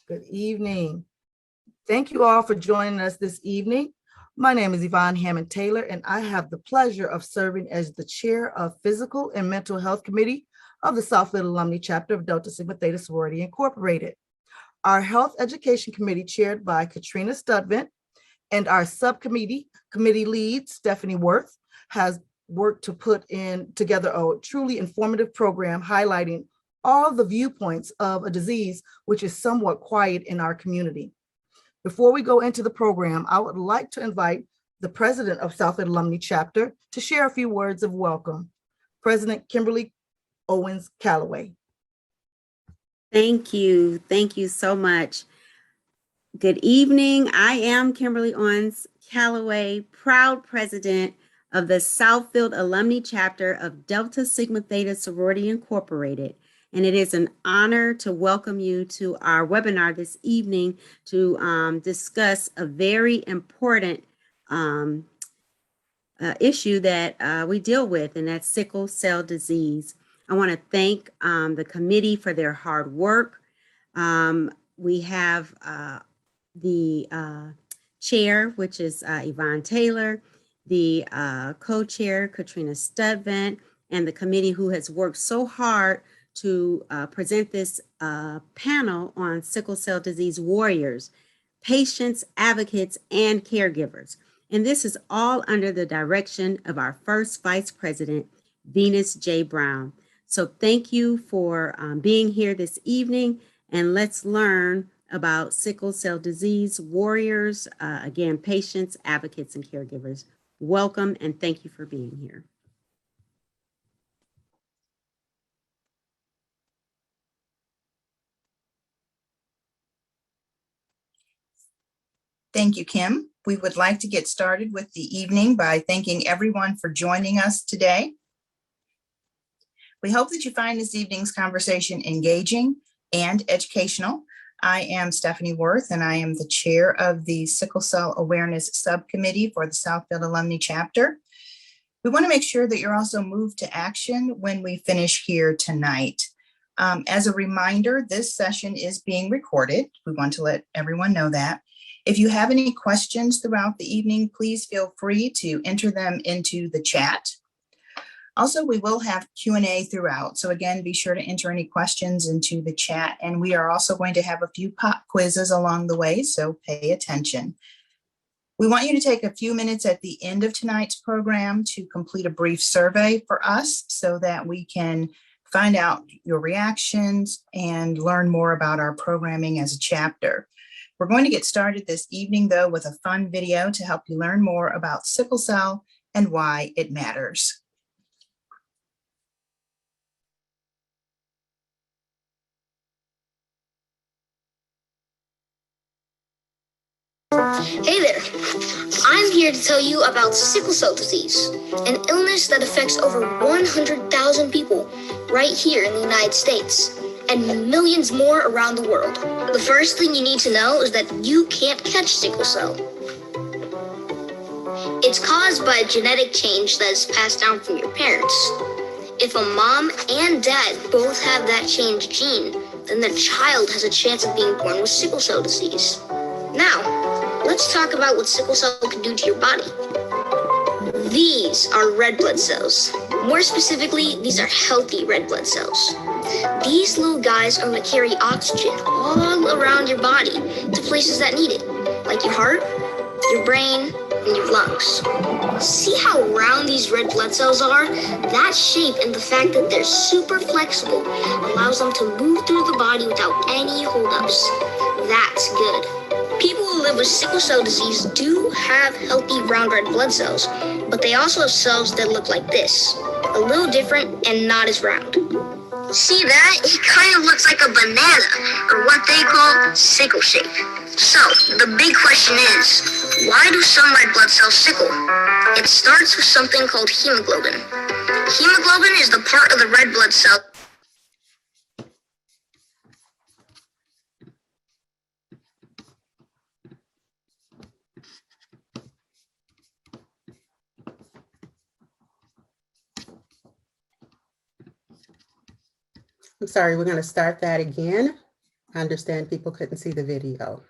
Good evening. Thank you all for joining us this evening. My name is Yvonne Hammond Taylor, and I have the pleasure of serving as the chair of Physical and Mental Health Committee of the Southfield Alumni Chapter of Delta Sigma Theta Sorority Incorporated. Our Health Education Committee, chaired by Katrina Studvent, and our subcommittee lead, Stephanie Wirth, has worked to put together a truly informative program highlighting all the viewpoints of a disease which is somewhat quiet in our community. Before we go into the program, I would like to invite the president of Southfield Alumni Chapter to share a few words of welcome. President Kimberly Owens Calloway. Thank you. Thank you so much. Good evening. I am Kimberly Owens Calloway, proud president of the Southfield Alumni Chapter of Delta Sigma Theta Sorority Incorporated. And it is an honor to welcome you to our webinar this evening to discuss a very important issue that we deal with, and that's sickle cell disease. I want to thank the committee for their hard work. We have the chair, which is Yvonne Taylor, the co-chair, Katrina Studvent, and the committee who has worked so hard to present this panel on sickle cell disease warriors, patients, advocates, and caregivers. And this is all under the direction of our first Vice President, Venus J. Brown. So thank you for being here this evening, and let's learn about sickle cell disease warriors, again, patients, advocates, and caregivers. Welcome, and thank you for being here. Thank you, Kim. We would like to get started with the evening by thanking everyone for joining us today. We hope that you find this evening's conversation engaging and educational. I am Stephanie Wirth, and I am the chair of the Sickle Cell Awareness Subcommittee for the Southfield Alumni Chapter. We want to make sure that you're also moved to action when we finish here tonight. As a reminder, this session is being recorded. We want to let everyone know that. If you have any questions throughout the evening, please feel free to enter them into the chat. Also, we will have Q&A throughout. So again, be sure to enter any questions into the chat. And we are also going to have a few pop quizzes along the way, so pay attention. We want you to take a few minutes at the end of tonight's program to complete a brief survey for us so that we can find out your reactions and learn more about our programming as a chapter. We're going to get started this evening, though, with a fun video to help you learn more about sickle cell and why it matters. Hey there, I'm here to tell you about sickle cell disease, an illness that affects over 100,000 people right here in the United States and millions more around the world. The first thing you need to know is that you can't catch sickle cell. It's caused by a genetic change that is passed down from your parents. If a mom and dad both have that change gene, then the child has a chance of being born with sickle cell disease. Now, let's talk about what sickle cell can do to your body. These are red blood cells. More specifically, these are healthy red blood cells. These little guys are going to carry oxygen all around your body to places that need it, like your heart, your brain, and your lungs. See how round these red blood cells are? That shape and the fact that they're super flexible allows them to move through the body without any holdups. That's good. People who live with sickle cell disease do have healthy round red blood cells, but they also have cells that look like this, a little different and not as round. See that? It kind of looks like a banana, or what they call sickle shape. So, the big question is, why do some red blood cells sickle? It starts with something called hemoglobin. Hemoglobin is the part of the red blood cell I'm sorry, we're going to start that again. I understand people couldn't see the video.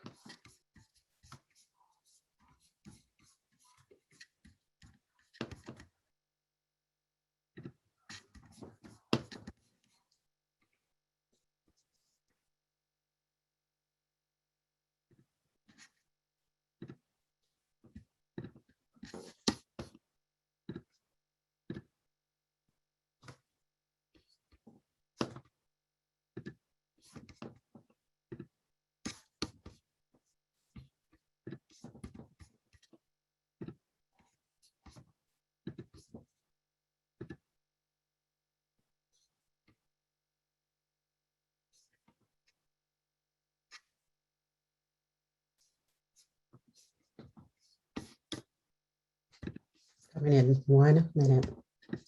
Coming in 1 minute.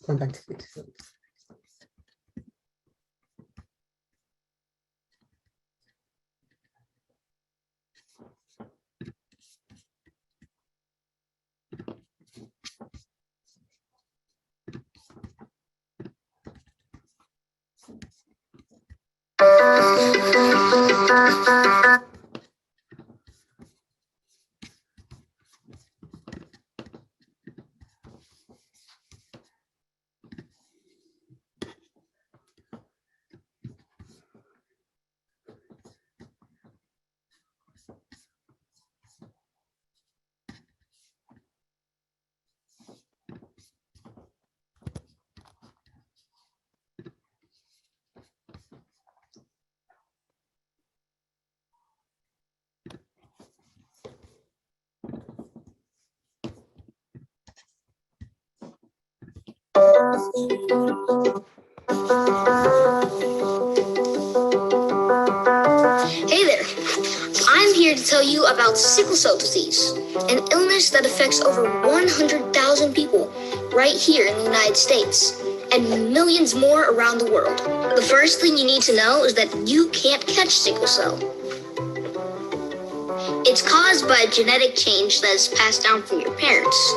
Going back to the Hey there, I'm here to tell you about sickle cell disease, an illness that affects over 100,000 people right here in the United States and millions more around the world. The first thing you need to know is that you can't catch sickle cell. It's caused by a genetic change that is passed down from your parents.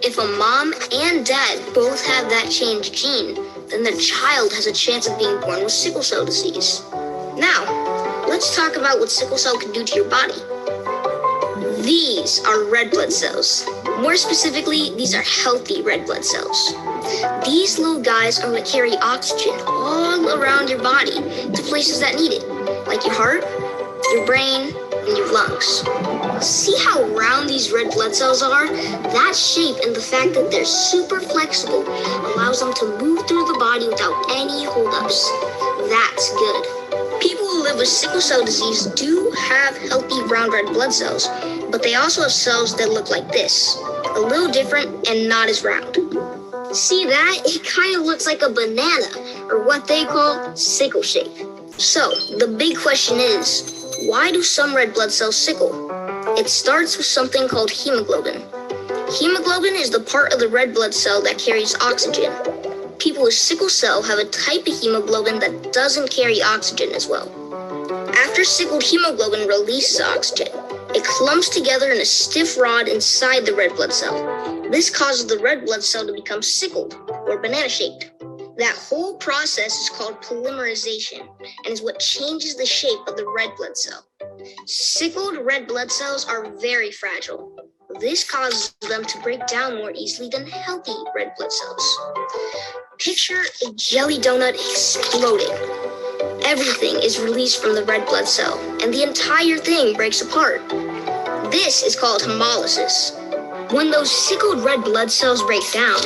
If a mom and dad both have that change gene, then their child has a chance of being born with sickle cell disease. Now, let's talk about what sickle cell can do to your body. These are red blood cells. More specifically, these are healthy red blood cells. These little guys are what carry oxygen all around your body to places that need it, like your heart, your brain, and your lungs. See how round these red blood cells are? That shape and the fact that they're super flexible allows them to move through the body without any holdups. That's good. People who live with sickle cell disease do have healthy round red blood cells, but they also have cells that look like this, a little different and not as round. See that? It kind of looks like a banana, or what they call sickle shape. So, the big question is, why do some red blood cells sickle? It starts with something called hemoglobin. Hemoglobin is the part of the red blood cell that carries oxygen. People with sickle cell have a type of hemoglobin that doesn't carry oxygen as well. After sickled hemoglobin releases oxygen, it clumps together in a stiff rod inside the red blood cell. This causes the red blood cell to become sickled, or banana-shaped. That whole process is called polymerization and is what changes the shape of the red blood cell. Sickled red blood cells are very fragile. This causes them to break down more easily than healthy red blood cells. Picture a jelly donut exploding. Everything is released from the red blood cell, and the entire thing breaks apart. This is called hemolysis. When those sickled red blood cells break down,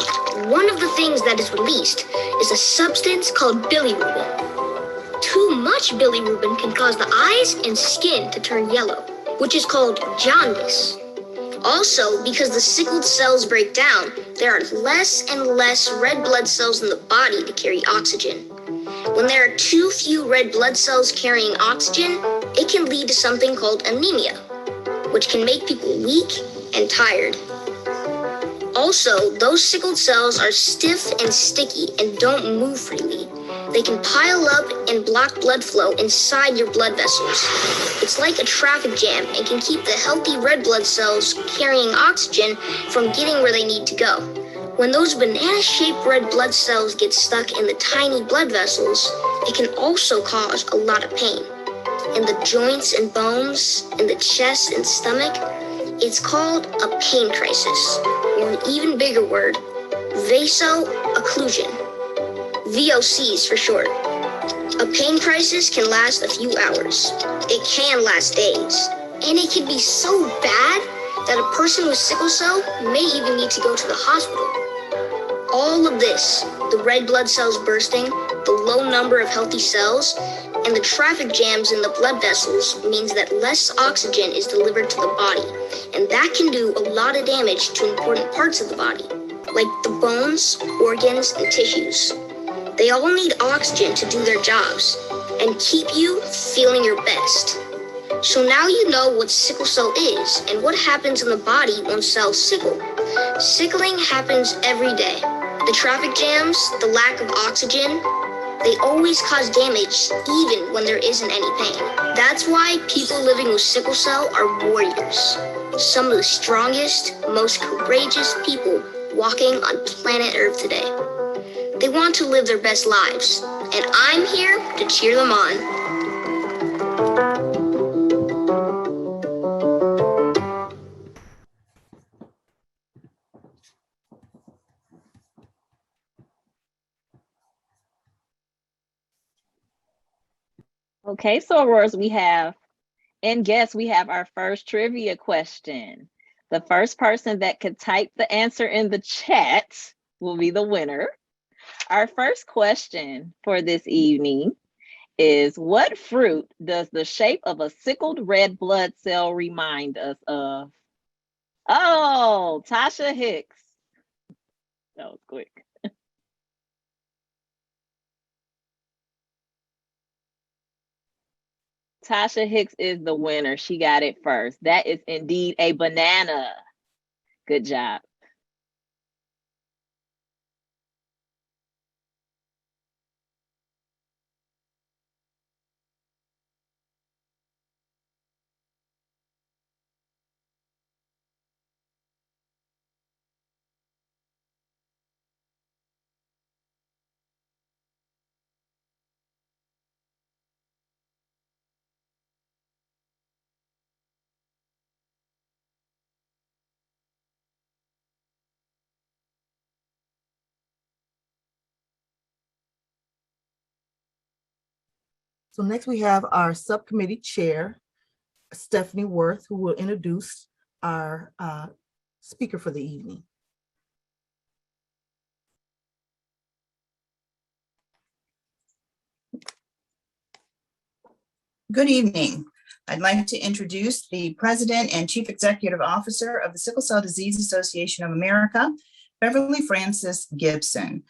one of the things that is released is a substance called bilirubin. Too much bilirubin can cause the eyes and skin to turn yellow, which is called jaundice. Also, because the sickled cells break down, there are less and less red blood cells in the body to carry oxygen. When there are too few red blood cells carrying oxygen, it can lead to something called anemia, which can make people weak and tired. Also, those sickled cells are stiff and sticky and don't move freely. They can pile up and block blood flow inside your blood vessels. It's like a traffic jam and can keep the healthy red blood cells carrying oxygen from getting where they need to go. When those banana-shaped red blood cells get stuck in the tiny blood vessels, it can also cause a lot of pain. in the joints and bones, in the chest and stomach, it's called a pain crisis, or an even bigger word, vaso-occlusion. VOCs for short. A pain crisis can last a few hours. It can last days. And it can be so bad that a person with sickle cell may even need to go to the hospital. All of this, the red blood cells bursting, the low number of healthy cells, and the traffic jams in the blood vessels means that less oxygen is delivered to the body. And that can do a lot of damage to important parts of the body, like the bones, organs, and tissues. They all need oxygen to do their jobs and keep you feeling your best. So now you know what sickle cell is and what happens in the body when cells sickle. Sickling happens every day. The traffic jams, the lack of oxygen, they always cause damage even when there isn't any pain. That's why people living with sickle cell are warriors. Some of the strongest, most courageous people walking on planet Earth today. They want to live their best lives, and I'm here to cheer them on. Okay, so Aurora, we have our first trivia question. The first person that could type the answer in the chat will be the winner. Our first question for this evening is, what fruit does the shape of a sickled red blood cell remind us of? Oh, Tasha Hicks. That was quick. Tasha Hicks is the winner. She got it first. That is indeed a banana. Good job. So next we have our subcommittee chair, Stephanie Wirth, who will introduce our speaker for the evening. Good evening. I'd like to introduce the President and Chief Executive Officer of the Sickle Cell Disease Association of America, Beverly Francis Gibson.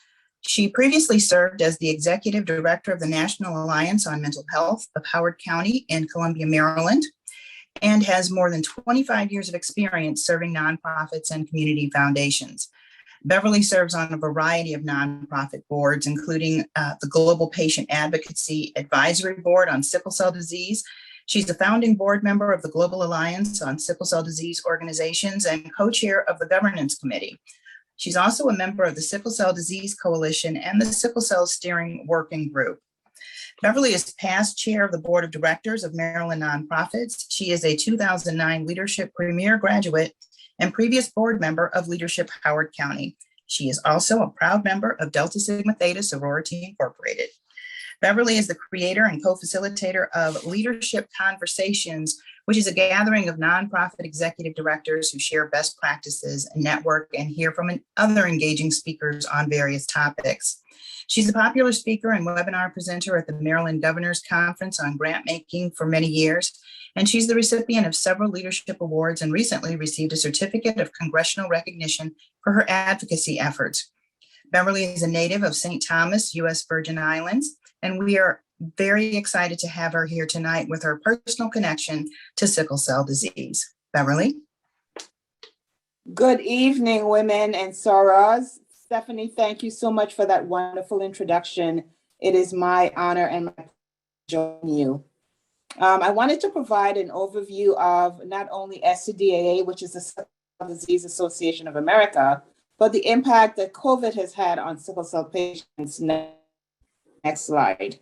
She previously served as the Executive Director of the National Alliance on Mental Health of Howard County in Columbia, Maryland, and has more than 25 years of experience serving nonprofits and community foundations. Beverly serves on a variety of nonprofit boards, including the Global Patient Advocacy Advisory Board on Sickle Cell Disease. She's a founding board member of the Global Alliance on Sickle Cell Disease Organizations and co-chair of the Governance Committee. She's also a member of the Sickle Cell Disease Coalition and the Sickle Cell Steering Working Group. Beverly is past chair of the Board of Directors of Maryland Nonprofits. She is a 2009 Leadership Premier graduate and previous board member of Leadership Howard County. She is also a proud member of Delta Sigma Theta Sorority Incorporated. Beverly is the creator and co-facilitator of Leadership Conversations, which is a gathering of nonprofit executive directors who share best practices and network and hear from other engaging speakers on various topics. She's a popular speaker and webinar presenter at the Maryland Governor's Conference on grant making for many years, and she's the recipient of several leadership awards and recently received a certificate of congressional recognition for her advocacy efforts. Beverly is a native of St. Thomas, U.S. Virgin Islands, and we are very excited to have her here tonight with her personal connection to sickle cell disease. Beverly? Good evening, women and sorors. Stephanie, thank you so much for that wonderful introduction. It is my honor and my pleasure to join you. I wanted to provide an overview of not only SCDAA, which is the Sickle Cell Disease Association of America, but the impact that COVID has had on sickle cell patients. Next slide.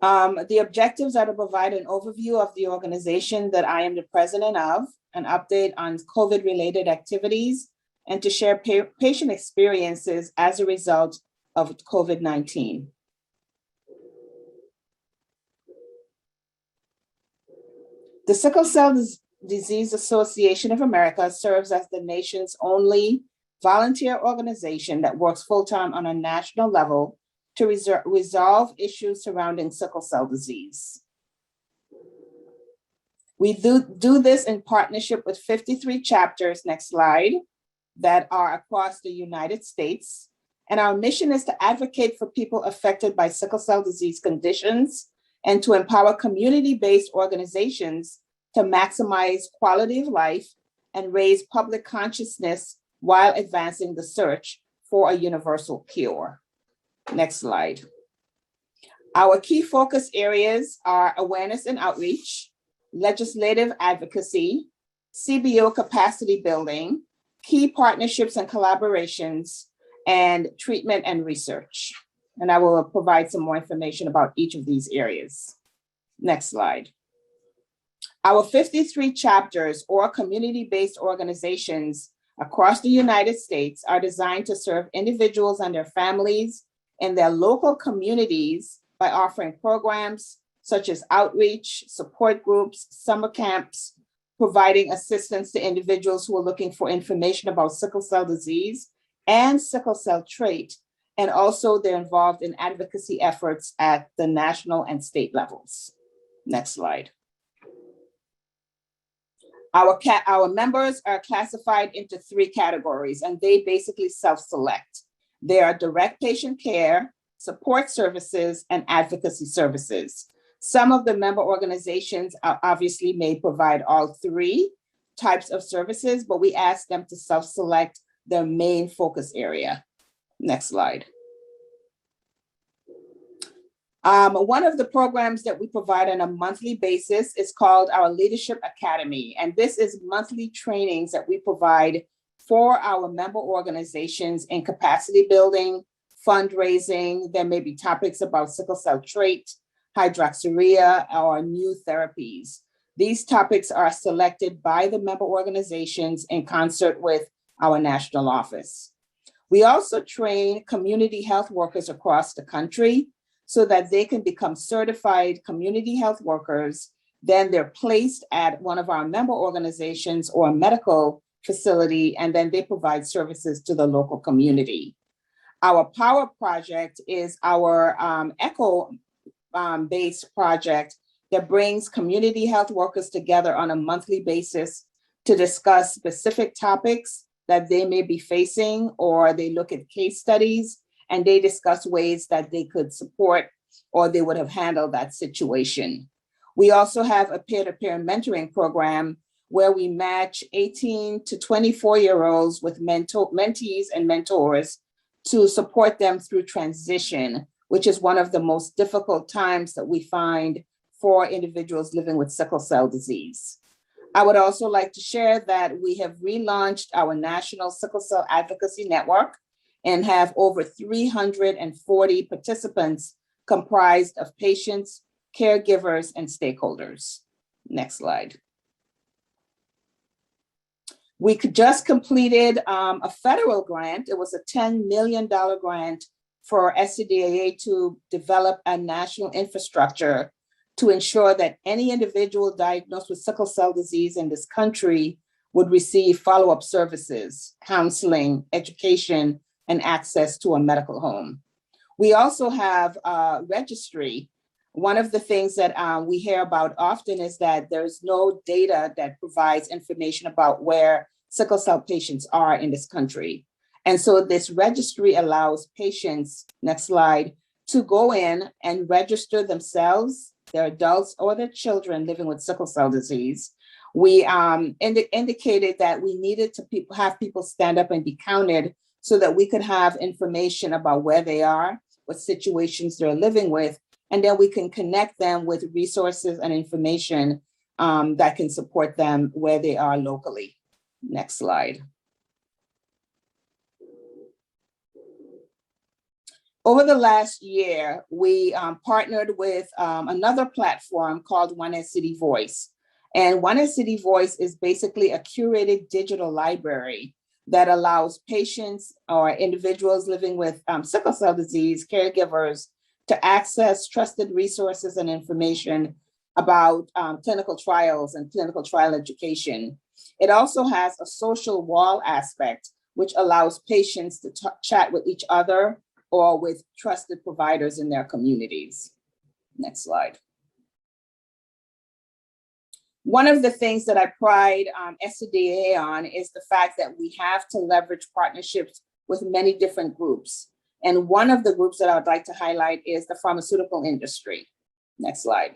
The objectives are to provide an overview of the organization that I am the president of, an update on COVID-related activities, and to share patient experiences as a result of COVID-19. The Sickle Cell Disease Association of America serves as the nation's only volunteer organization that works full-time on a national level to resolve issues surrounding sickle cell disease. We do this in partnership with 53 chapters, next slide, that are across the United States. And our mission is to advocate for people affected by sickle cell disease conditions and to empower community-based organizations to maximize quality of life and raise public consciousness while advancing the search for a universal cure. Next slide. Our key focus areas are awareness and outreach, legislative advocacy, CBO capacity building, key partnerships and collaborations, and treatment and research. And I will provide some more information about each of these areas. Next slide. Our 53 chapters or community-based organizations across the United States are designed to serve individuals and their families in their local communities by offering programs such as outreach, support groups, summer camps, providing assistance to individuals who are looking for information about sickle cell disease and sickle cell trait, and also they're involved in advocacy efforts at the national and state levels. Next slide. Our members are classified into 3 categories, and they basically self-select. They are direct patient care, support services, and advocacy services. Some of the member organizations obviously may provide all 3 types of services, but we ask them to self-select their main focus area. Next slide. One of the programs that we provide on a monthly basis is called our Leadership Academy. And this is monthly trainings that we provide for our member organizations in capacity building, fundraising. There may be topics about sickle cell trait, hydroxyurea, or new therapies. These topics are selected by the member organizations in concert with our national office. We also train community health workers across the country so that they can become certified community health workers. Then they're placed at one of our member organizations or a medical facility, and then they provide services to the local community. Our Power Project is our ECHO-based project that brings community health workers together on a monthly basis to discuss specific topics that they may be facing, or they look at case studies and they discuss ways that they could support or they would have handled that situation. We also have a peer-to-peer mentoring program where we match 18 to 24-year-olds with mentees and mentors to support them through transition, which is one of the most difficult times that we find for individuals living with sickle cell disease. I would also like to share that we have relaunched our National Sickle Cell Advocacy Network and have over 340 participants comprised of patients, caregivers, and stakeholders. Next slide. We just completed a federal grant. It was a $10 million grant for SCDAA to develop a national infrastructure to ensure that any individual diagnosed with sickle cell disease in this country would receive follow-up services, counseling, education, and access to a medical home. We also have a registry. One of the things that we hear about often is that there's no data that provides information about where sickle cell patients are in this country. And so this registry allows patients, next slide, to go in and register themselves, their adults or their children living with sickle cell disease. We indicated that we needed to have people stand up and be counted so that we could have information about where they are, what situations they're living with, and then we can connect them with resources and information that can support them where they are locally. Next slide. Over the last year, we partnered with another platform called One City Voice. And One City Voice is basically a curated digital library that allows patients or individuals living with sickle cell disease, caregivers, to access trusted resources and information about clinical trials and clinical trial education. It also has a social wall aspect, which allows patients to chat with each other or with trusted providers in their communities. Next slide. One of the things that I pride SCDA on is the fact that we have to leverage partnerships with many different groups. And one of the groups that I would like to highlight is the pharmaceutical industry. Next slide.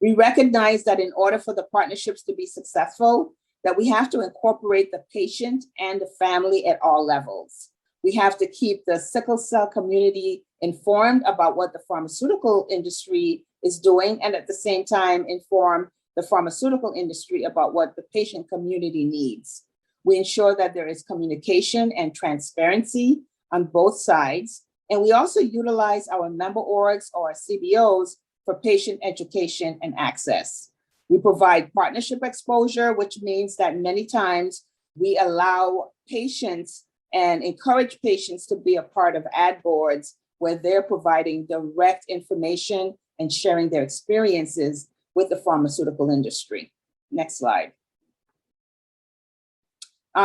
We recognize that in order for the partnerships to be successful, that we have to incorporate the patient and the family at all levels. We have to keep the sickle cell community informed about what the pharmaceutical industry is doing, and at the same time inform the pharmaceutical industry about what the patient community needs. We ensure that there is communication and transparency on both sides. And we also utilize our member orgs or CBOs for patient education and access. We provide partnership exposure, which means that many times we allow patients and encourage patients to be a part of ad boards where they're providing direct information and sharing their experiences with the pharmaceutical industry. Next slide.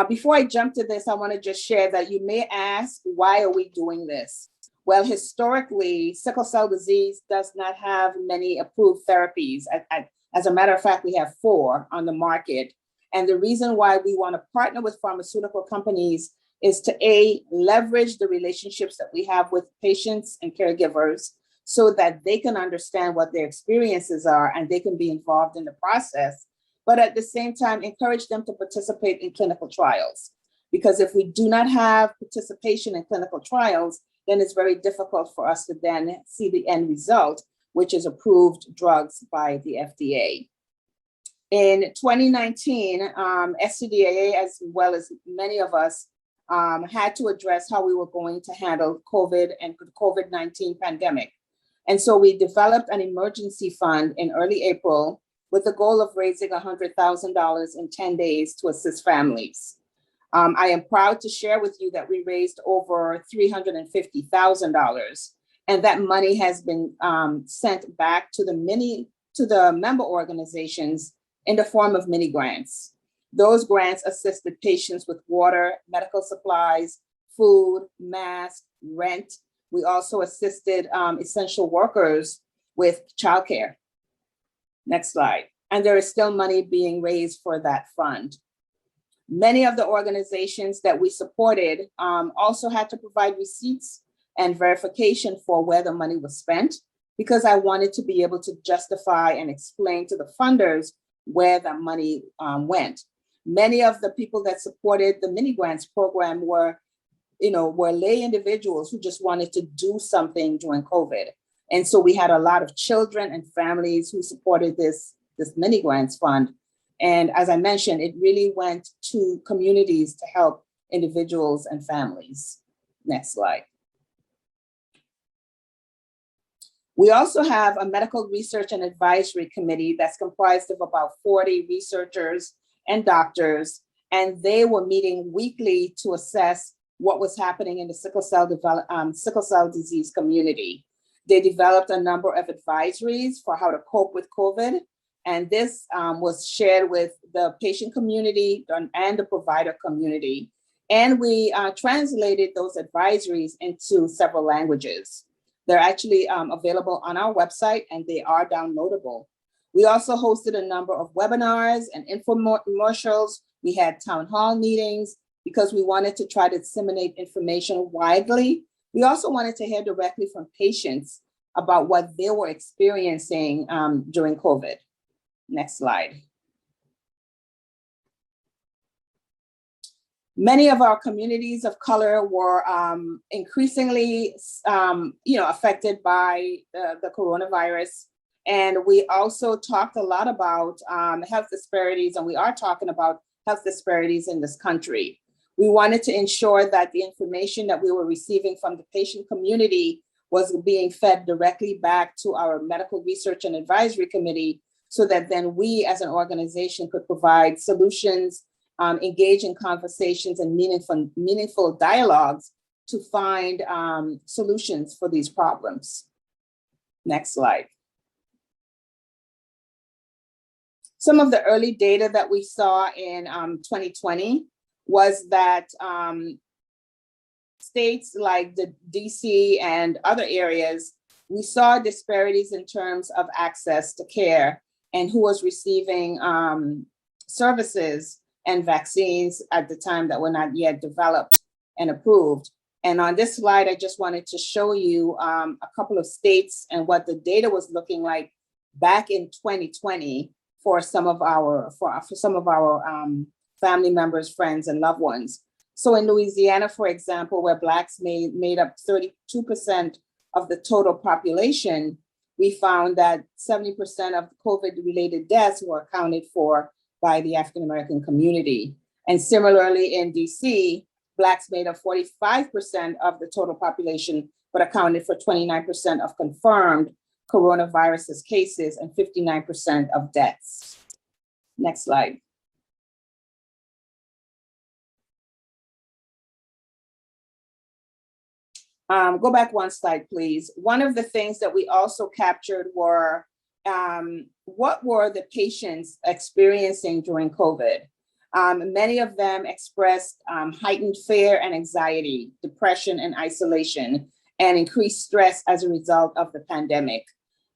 Before I jump to this, I want to just share that you may ask, why are we doing this? Well, historically, sickle cell disease does not have many approved therapies. As a matter of fact, we have 4 on the market. And the reason why we want to partner with pharmaceutical companies is to leverage the relationships that we have with patients and caregivers so that they can understand what their experiences are and they can be involved in the process, but at the same time, encourage them to participate in clinical trials. Because if we do not have participation in clinical trials, then it's very difficult for us to then see the end result, which is approved drugs by the FDA. In 2019, SCDAA, as well as many of us, had to address how we were going to handle COVID and the COVID-19 pandemic. And so we developed an emergency fund in early April with the goal of raising $100,000 in 10 days to assist families. I am proud to share with you that we raised over $350,000, and that money has been sent back to the member organizations in the form of mini grants. Those grants assisted patients with water, medical supplies, food, masks, rent. We also assisted essential workers with childcare. Next slide. And there is still money being raised for that fund. Many of the organizations that we supported also had to provide receipts and verification for where the money was spent, because I wanted to be able to justify and explain to the funders where that money went. Many of the people that supported the mini grants program were lay individuals who just wanted to do something during COVID. And so we had a lot of children and families who supported this mini grants fund. And as I mentioned, it really went to communities to help individuals and families. Next slide. We also have a medical research and advisory committee that's comprised of about 40 researchers and doctors, and they were meeting weekly to assess what was happening in the sickle cell disease community. They developed a number of advisories for how to cope with COVID, and this was shared with the patient community and the provider community. And we translated those advisories into several languages. They're actually available on our website, and they are downloadable. We also hosted a number of webinars and infomercials. We had town hall meetings because we wanted to try to disseminate information widely. We also wanted to hear directly from patients about what they were experiencing during COVID. Next slide. Many of our communities of color were increasingly affected by the coronavirus. And we also talked a lot about health disparities, and we are talking about health disparities in this country. We wanted to ensure that the information that we were receiving from the patient community was being fed directly back to our medical research and advisory committee, so that then we as an organization could provide solutions, engage in conversations and meaningful dialogues to find solutions for these problems. Next slide. Some of the early data that we saw in 2020 was that states like the DC and other areas, we saw disparities in terms of access to care and who was receiving services and vaccines at the time that were not yet developed and approved. And on this slide, I just wanted to show you a couple of states and what the data was looking like back in 2020 for some of our family members, friends, and loved ones. So in Louisiana, for example, where Blacks made up 32% of the total population, we found that 70% of COVID-related deaths were accounted for by the African-American community. And similarly in DC, Blacks made up 45% of the total population, but accounted for 29% of confirmed coronavirus cases and 59% of deaths. Next slide. Go back one slide, please. One of the things that we also captured were what were the patients experiencing during COVID? Many of them expressed heightened fear and anxiety, depression and isolation, and increased stress as a result of the pandemic.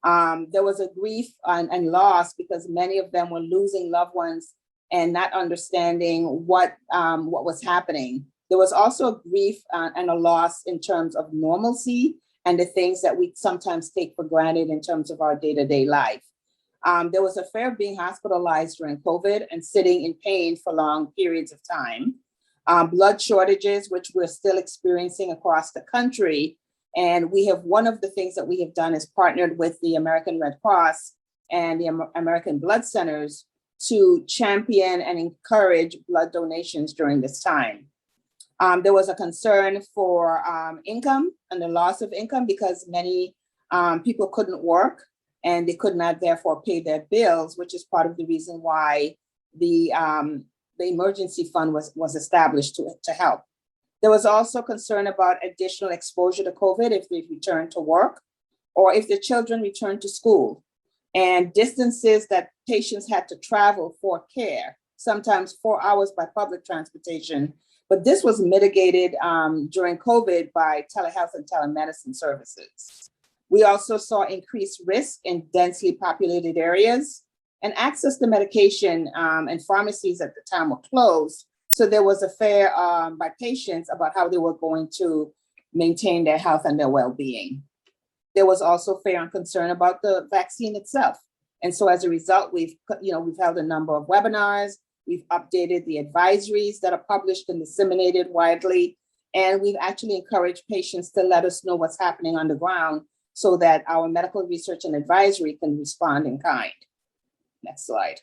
There was a grief and loss because many of them were losing loved ones and not understanding what was happening. There was also a grief and a loss in terms of normalcy and the things that we sometimes take for granted in terms of our day-to-day life. There was a fear of being hospitalized during COVID and sitting in pain for long periods of time. Blood shortages, which we're still experiencing across the country. And one of the things that we have done is partnered with the American Red Cross and the American Blood Centers to champion and encourage blood donations during this time. There was a concern for income and the loss of income because many people couldn't work and they could not therefore pay their bills, which is part of the reason why the emergency fund was established to help. There was also concern about additional exposure to COVID if they returned to work or if the children returned to school, and distances that patients had to travel for care, sometimes 4 hours by public transportation. But this was mitigated during COVID by telehealth and telemedicine services. We also saw increased risk in densely populated areas, and access to medication and pharmacies at the time were closed. So there was a fear by patients about how they were going to maintain their health and their well-being. There was also fear and concern about the vaccine itself. And so as a result, we've held a number of webinars. We've updated the advisories that are published and disseminated widely. And we've actually encouraged patients to let us know what's happening on the ground so that our medical research and advisory can respond in kind. Next slide.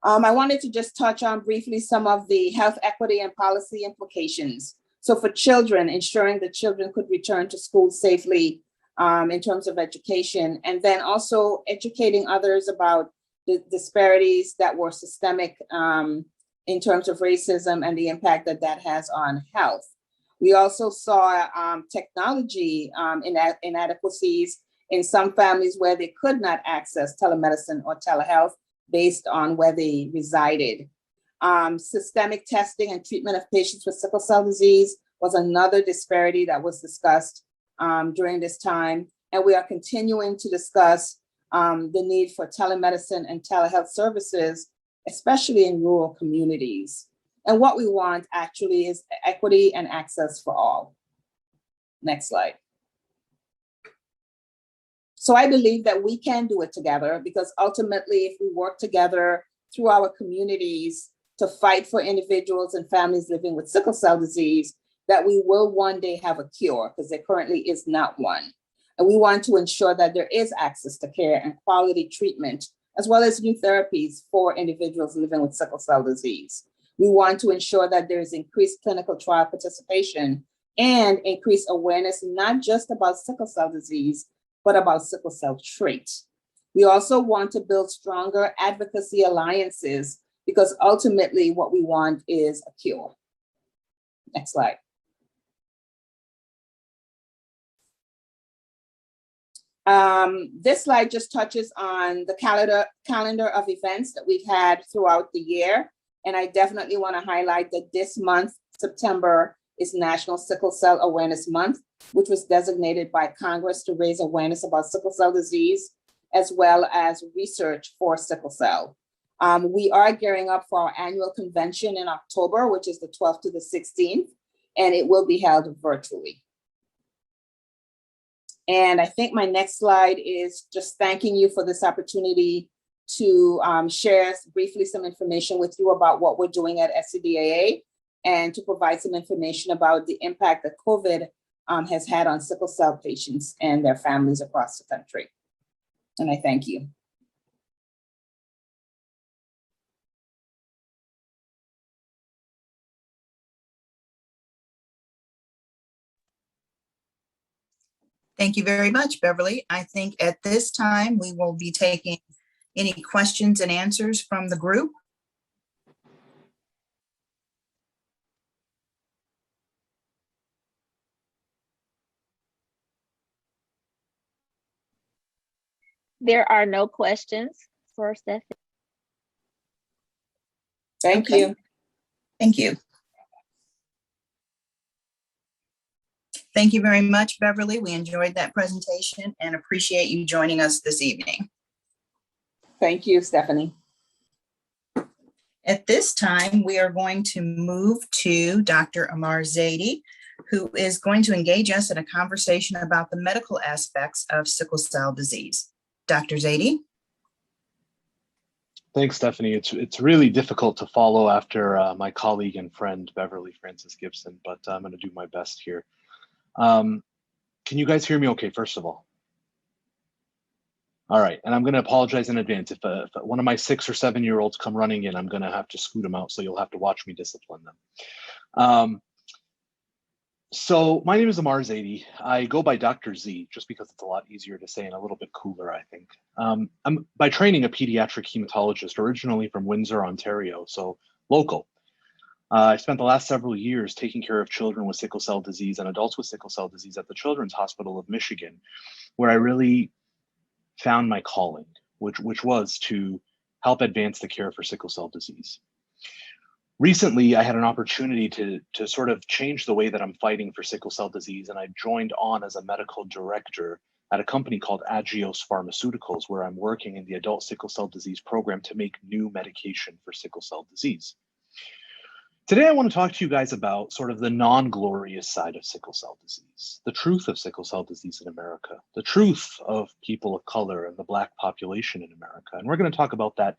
I wanted to just touch on briefly some of the health equity and policy implications. So for children, ensuring that children could return to school safely in terms of education, and then also educating others about the disparities that were systemic in terms of racism and the impact that that has on health. We also saw technology inadequacies in some families where they could not access telemedicine or telehealth based on where they resided. Systemic testing and treatment of patients with sickle cell disease was another disparity that was discussed during this time. And we are continuing to discuss the need for telemedicine and telehealth services, especially in rural communities. And what we want actually is equity and access for all. Next slide. So I believe that we can do it together, because ultimately, if we work together through our communities to fight for individuals and families living with sickle cell disease, that we will one day have a cure, because there currently is not one. And we want to ensure that there is access to care and quality treatment as well as new therapies for individuals living with sickle cell disease. We want to ensure that there is increased clinical trial participation and increased awareness, not just about sickle cell disease, but about sickle cell trait. We also want to build stronger advocacy alliances because ultimately what we want is a cure. Next slide. This slide just touches on the calendar of events that we've had throughout the year. And I definitely want to highlight that this month, September, is National Sickle Cell Awareness Month, which was designated by Congress to raise awareness about sickle cell disease, as well as research for sickle cell. We are gearing up for our annual convention in October, which is the 12th to the 16th, and it will be held virtually. And I think my next slide is just thanking you for this opportunity to share briefly some information with you about what we're doing at SCDAA and to provide some information about the impact that COVID has had on sickle cell patients and their families across the country. And I thank you. Thank you very much, Beverly. I think at this time, we will be taking any questions and answers from the group. There are no questions for Stephanie. Thank Okay. you. Thank you. Thank you very much, Beverly. We enjoyed that presentation and appreciate you joining us this evening. Thank you, Stephanie. At this time, we are going to move to Dr. Amar Zaidi, who is going to engage us in a conversation about the medical aspects of sickle cell disease. Dr. Zaidi. Thanks, Stephanie. It's really difficult to follow after my colleague and friend, Beverly Francis Gibson, but I'm going to do my best here. Can you guys hear me okay, first of all? All right, and I'm going to apologize in advance. If one of my 6 or 7-year-olds come running in, I'm going to have to scoot them out, so you'll have to watch me discipline them. So my name is Amar Zaidi. I go by Dr. Z just because it's a lot easier to say and a little bit cooler, I think. I'm by training a pediatric hematologist, originally from Windsor, Ontario, so local. I spent the last several years taking care of children with sickle cell disease and adults with sickle cell disease at the Children's Hospital of Michigan, where I really found my calling, which was to help advance the care for sickle cell disease. Recently, I had an opportunity to sort of change the way that I'm fighting for sickle cell disease, and I joined on as a medical director at a company called Agios Pharmaceuticals, where I'm working in the adult sickle cell disease program to make new medication for sickle cell disease. Today, I want to talk to you guys about sort of the non-glorious side of sickle cell disease, the truth of sickle cell disease in America, the truth of people of color and the Black population in America. And we're going to talk about that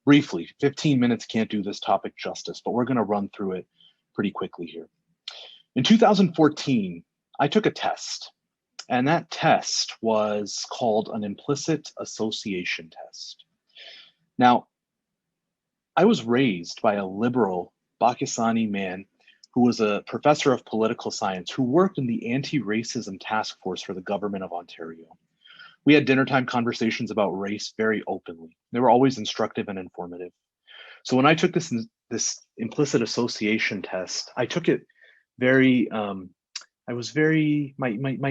briefly. 15 minutes can't do this topic justice, but we're going to run through it pretty quickly here. In 2014, I took a test, and that test was called an implicit association test. Now, I was raised by a liberal Pakistani man who was a professor of political science who worked in the anti-racism task force for the government of Ontario. We had dinner time conversations about race very openly. They were always instructive and informative. So when I took this implicit association test, I took it very, my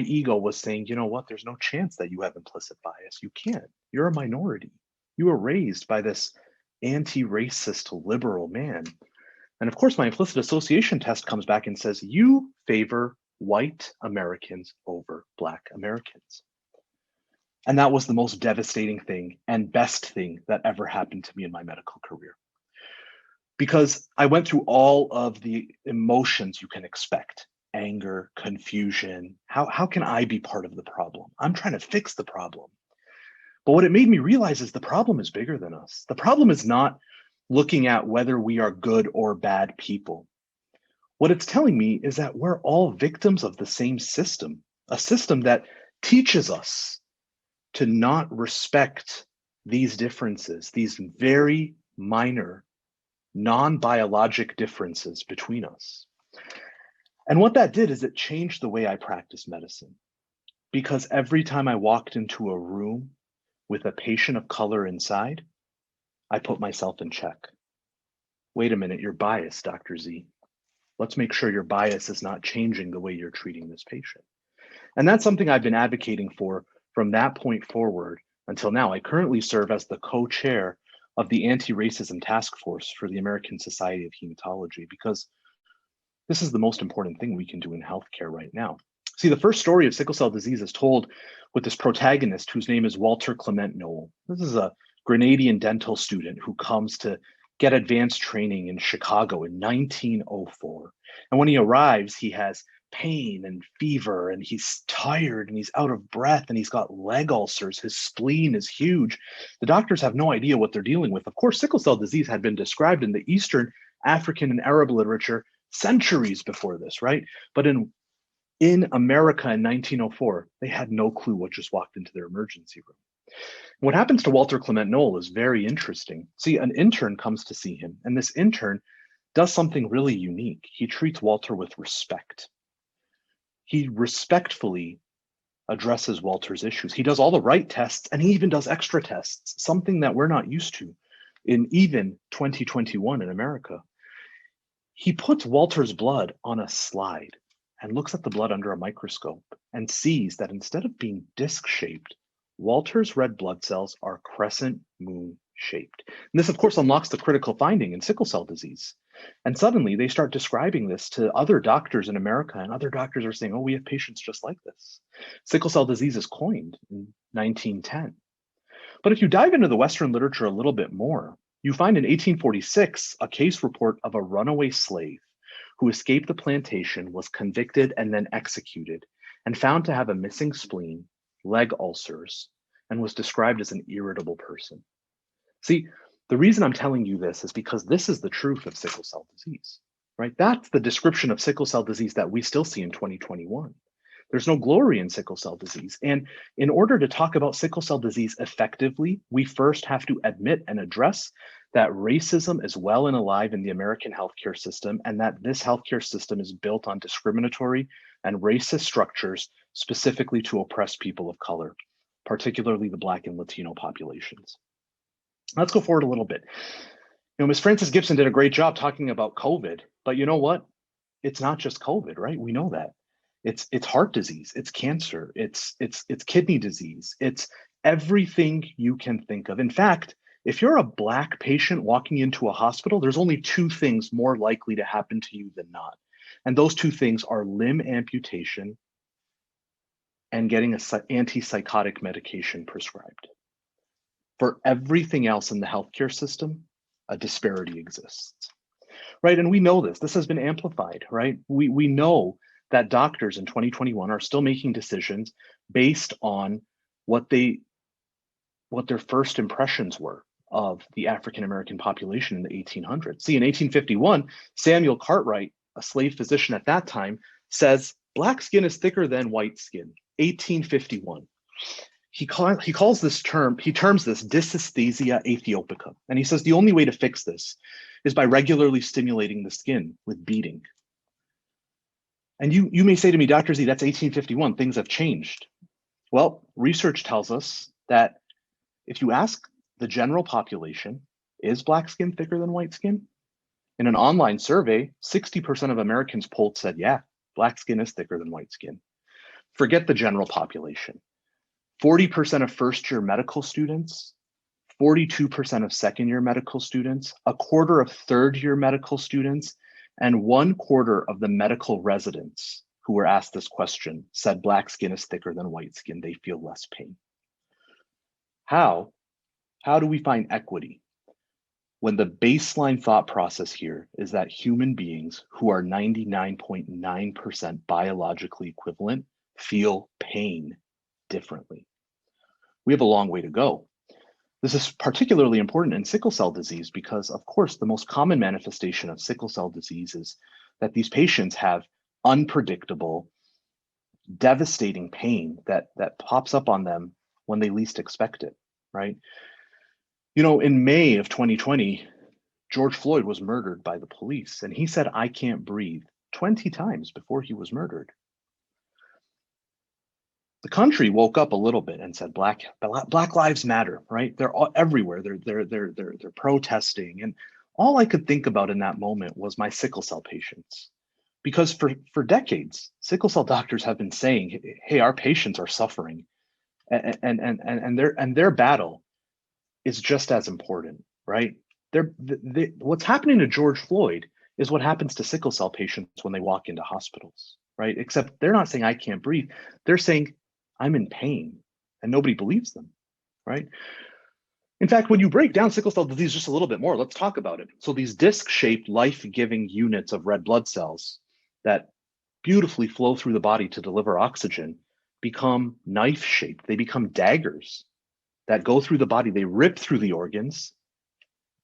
ego was saying, you know what, there's no chance that you have implicit bias. You can't, you're a minority. You were raised by this anti-racist liberal man. And of course, my implicit association test comes back and says, you favor white Americans over Black Americans. And that was the most devastating thing and best thing that ever happened to me in my medical career. Because I went through all of the emotions you can expect: anger, confusion. How can I be part of the problem? I'm trying to fix the problem. But what it made me realize is the problem is bigger than us. The problem is not looking at whether we are good or bad people. What it's telling me is that we're all victims of the same system, a system that teaches us to not respect these differences, these very minor non-biologic differences between us. And what that did is it changed the way I practice medicine, because every time I walked into a room with a patient of color inside, I put myself in check. Wait a minute, you're biased, Dr. Z. Let's make sure your bias is not changing the way you're treating this patient. And that's something I've been advocating for from that point forward until now. I currently serve as the co-chair of the Anti-Racism Task Force for the American Society of Hematology, because this is the most important thing we can do in healthcare right now. See, the first story of sickle cell disease is told with this protagonist whose name is Walter Clement Noel. This is a Grenadian dental student who comes to get advanced training in Chicago in 1904. And when he arrives, he has pain and fever, and he's tired, and he's out of breath, and he's got leg ulcers. His spleen is huge. The doctors have no idea what they're dealing with. Of course, sickle cell disease had been described in the Eastern, African, and Arab literature centuries before this, right? But in America in 1904, they had no clue what just walked into their emergency room. What happens to Walter Clement Noel is very interesting. See, an intern comes to see him, and this intern does something really unique. He treats Walter with respect. He respectfully addresses Walter's issues. He does all the right tests, and he even does extra tests, something that we're not used to in even 2021 in America. He puts Walter's blood on a slide and looks at the blood under a microscope and sees that instead of being disc-shaped, Walter's red blood cells are crescent moon shaped. And this, of course, unlocks the critical finding in sickle cell disease. And suddenly they start describing this to other doctors in America, and other doctors are saying, oh, we have patients just like this. Sickle cell disease is coined in 1910. But if you dive into the Western literature a little bit more, you find in 1846 a case report of a runaway slave who escaped the plantation, was convicted and then executed, and found to have a missing spleen, leg ulcers, and was described as an irritable person. See, the reason I'm telling you this is because this is the truth of sickle cell disease, right? That's the description of sickle cell disease that we still see in 2021. There's no glory in sickle cell disease. And in order to talk about sickle cell disease effectively, we first have to admit and address that racism is well and alive in the American healthcare system, and that this healthcare system is built on discriminatory and racist structures specifically to oppress people of color, particularly the Black and Latino populations. Let's go forward a little bit. You know, Ms. Frances Gibson did a great job talking about COVID, but you know what? It's not just COVID, right? We know that. It's heart disease, it's cancer, it's kidney disease, it's everything you can think of. In fact, if you're a Black patient walking into a hospital, there's only two things more likely to happen to you than not. And those two things are limb amputation and getting an antipsychotic medication prescribed. For everything else in the healthcare system, a disparity exists, right? And we know this. This has been amplified, right? We know that doctors in 2021 are still making decisions based on what their first impressions were of the African American population in the 1800s. See, in 1851, Samuel Cartwright, a slave physician at that time, says Black skin is thicker than white skin. 1851. He terms this dysesthesia aethiopica. And he says the only way to fix this is by regularly stimulating the skin with beating. And you may say to me, Dr. Z, that's 1851, things have changed. Well, research tells us that if you ask the general population, is Black skin thicker than white skin? In an online survey, 60% of Americans polled said, yeah, Black skin is thicker than white skin. Forget the general population. 40% of first-year medical students, 42% of second-year medical students, a quarter of third-year medical students, and 1/4 of the medical residents who were asked this question said Black skin is thicker than white skin. They feel less pain. How do we find equity when the baseline thought process here is that human beings who are 99.9% biologically equivalent feel pain differently? We have a long way to go. This is particularly important in sickle cell disease because, of course, the most common manifestation of sickle cell disease is that these patients have unpredictable, devastating pain that pops up on them when they least expect it, right? You know, in May of 2020, George Floyd was murdered by the police, and he said, "I can't breathe," 20 times before he was murdered. The country woke up a little bit and said, Black Lives Matter, right? They're all everywhere. They're protesting. And all I could think about in that moment was my sickle cell patients. Because for decades, sickle cell doctors have been saying, hey, our patients are suffering. And their battle is just as important, right? What's happening to George Floyd is what happens to sickle cell patients when they walk into hospitals, right? Except they're not saying I can't breathe. They're saying I'm in pain, and nobody believes them, right? In fact, when you break down sickle cell disease just a little bit more, let's talk about it. So these disc-shaped life-giving units of red blood cells that beautifully flow through the body to deliver oxygen become knife-shaped. They become daggers that go through the body. They rip through the organs,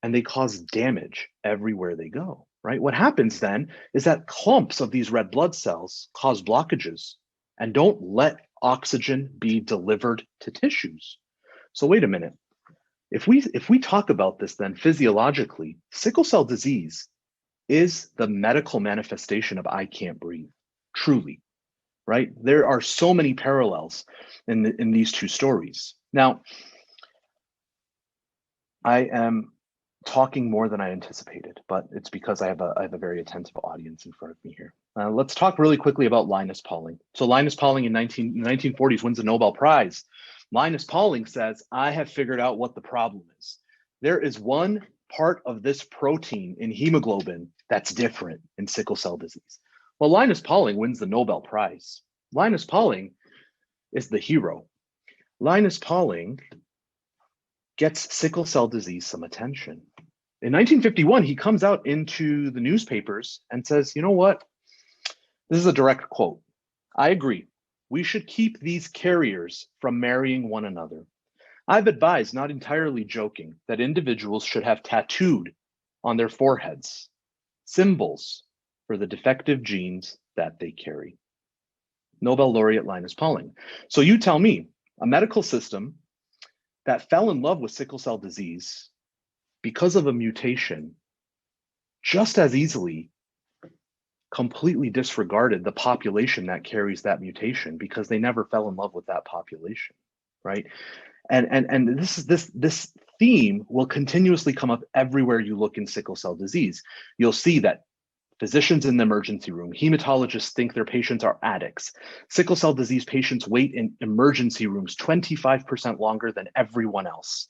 and they cause damage everywhere they go, right? What happens then is that clumps of these red blood cells cause blockages and don't let oxygen be delivered to tissues. So wait a minute. If we talk about this then physiologically, sickle cell disease is the medical manifestation of I can't breathe, truly, right? There are so many parallels in these two stories. Now, I am talking more than I anticipated, but it's because I have a very attentive audience in front of me here. Let's talk really quickly about Linus Pauling. So Linus Pauling in the 1940s wins the Nobel Prize. Linus Pauling says, I have figured out what the problem is. There is one part of this protein in hemoglobin that's different in sickle cell disease. Well, Linus Pauling wins the Nobel Prize. Linus Pauling is the hero. Linus Pauling gets sickle cell disease some attention. In 1951, he comes out into the newspapers and says, you know what? This is a direct quote. I agree. We should keep these carriers from marrying one another. I've advised, not entirely joking, that individuals should have tattooed on their foreheads symbols for the defective genes that they carry. Nobel laureate Linus Pauling. So you tell me, a medical system that fell in love with sickle cell disease because of a mutation just as easily completely disregarded the population that carries that mutation because they never fell in love with that population, right? And this theme will continuously come up everywhere you look in sickle cell disease. You'll see that physicians in the emergency room, hematologists think their patients are addicts. Sickle cell disease patients wait in emergency rooms 25% longer than everyone else.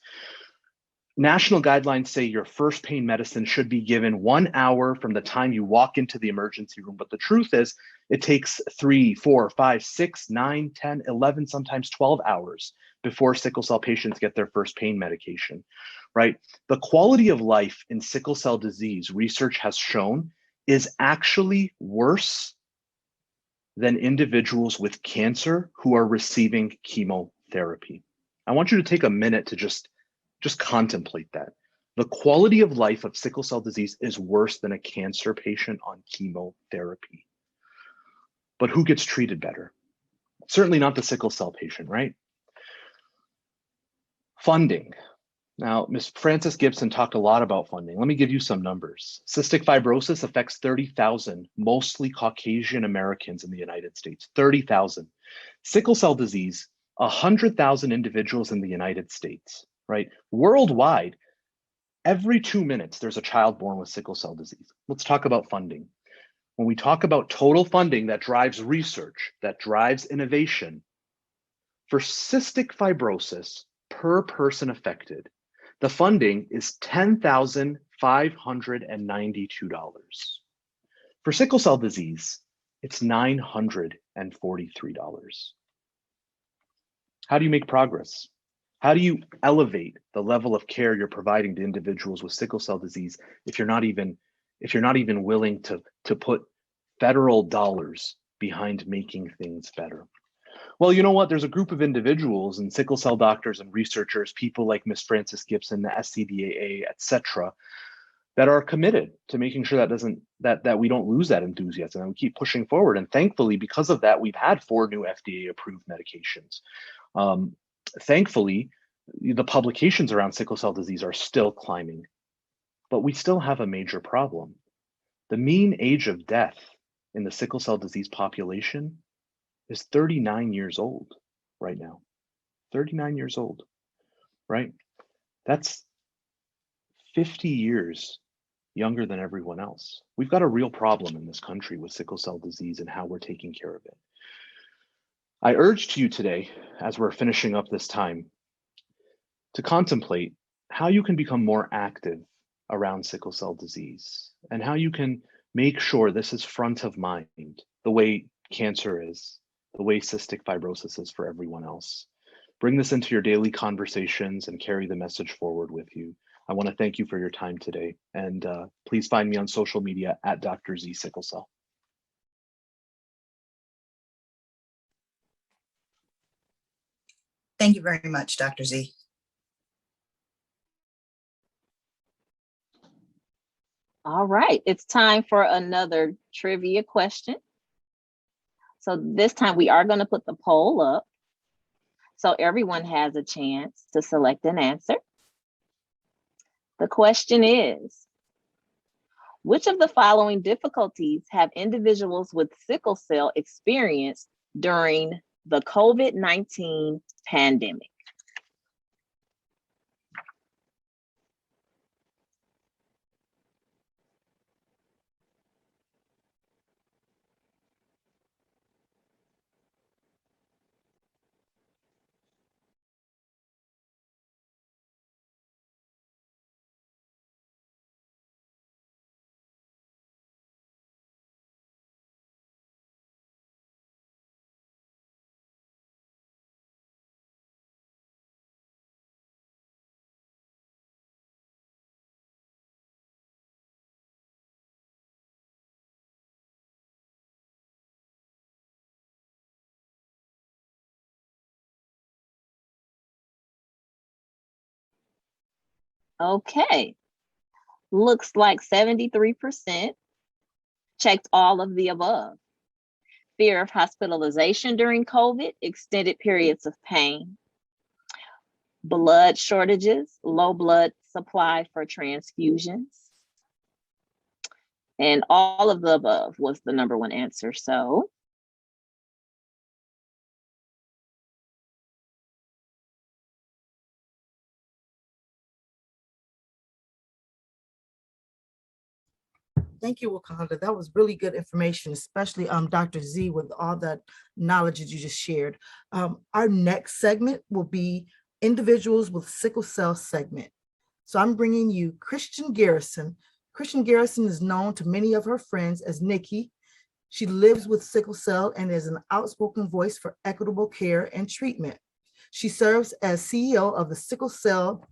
National guidelines say your first pain medicine should be given 1 hour from the time you walk into the emergency room. But the truth is, it takes 3, 4, 5, 6, 9, 10, 11, sometimes 12 hours before sickle cell patients get their first pain medication, right? The quality of life in sickle cell disease, research has shown, is actually worse than individuals with cancer who are receiving chemotherapy. I want you to take a minute to just contemplate that. The quality of life of sickle cell disease is worse than a cancer patient on chemotherapy. But who gets treated better? Certainly not the sickle cell patient, right? Funding. Now, Ms. Frances Gibson talked a lot about funding. Let me give you some numbers. Cystic fibrosis affects 30,000, mostly Caucasian Americans in the United States, 30,000. Sickle cell disease, 100,000 individuals in the United States, right? Worldwide, every 2 minutes, there's a child born with sickle cell disease. Let's talk about funding. When we talk about total funding that drives research, that drives innovation, for cystic fibrosis per person affected, the funding is $10,592. For sickle cell disease, it's $943. How do you make progress? How do you elevate the level of care you're providing to individuals with sickle cell disease if you're not even willing to put federal dollars behind making things better? Well, you know what? There's a group of individuals and sickle cell doctors and researchers, people like Ms. Frances Gibson, the SCDAA, et cetera, that are committed to making sure that we don't lose that enthusiasm and we keep pushing forward. And thankfully, because of that, we've had 4 new FDA-approved medications. Thankfully, The publications around sickle cell disease are still climbing, but we still have a major problem. The mean age of death in the sickle cell disease population is 39 years old right now. 39 years old, right? That's 50 years younger than everyone else. We've got a real problem in this country with sickle cell disease and how we're taking care of it. I urge to you today, as we're finishing up this time, to contemplate how you can become more active around sickle cell disease and how you can make sure this is front of mind, the way cancer is, the way cystic fibrosis is for everyone else. Bring this into your daily conversations and carry the message forward with you. I want to thank you for your time today, and please find me on social media at Dr. Z Sickle Cell. Thank you very much, Dr. Z. All right, it's time for another trivia question. So this time we are going to put the poll up so everyone has a chance to select an answer. The question is, which of the following difficulties have individuals with sickle cell experienced during the COVID-19 pandemic? Okay, looks like 73% checked all of the above. Fear of hospitalization during COVID, extended periods of pain, blood shortages, low blood supply for transfusions, and all of the above was the number one answer. So Thank you, Wakanda. That was really good information, especially Dr. Z with all that knowledge that you just shared. Our next segment will be individuals with sickle cell segment. So I'm bringing you Christian Garrison. Christian Garrison is known to many of her friends as Nikki. She lives with sickle cell and is an outspoken voice for equitable care and treatment. She serves as CEO of the Sickle Strong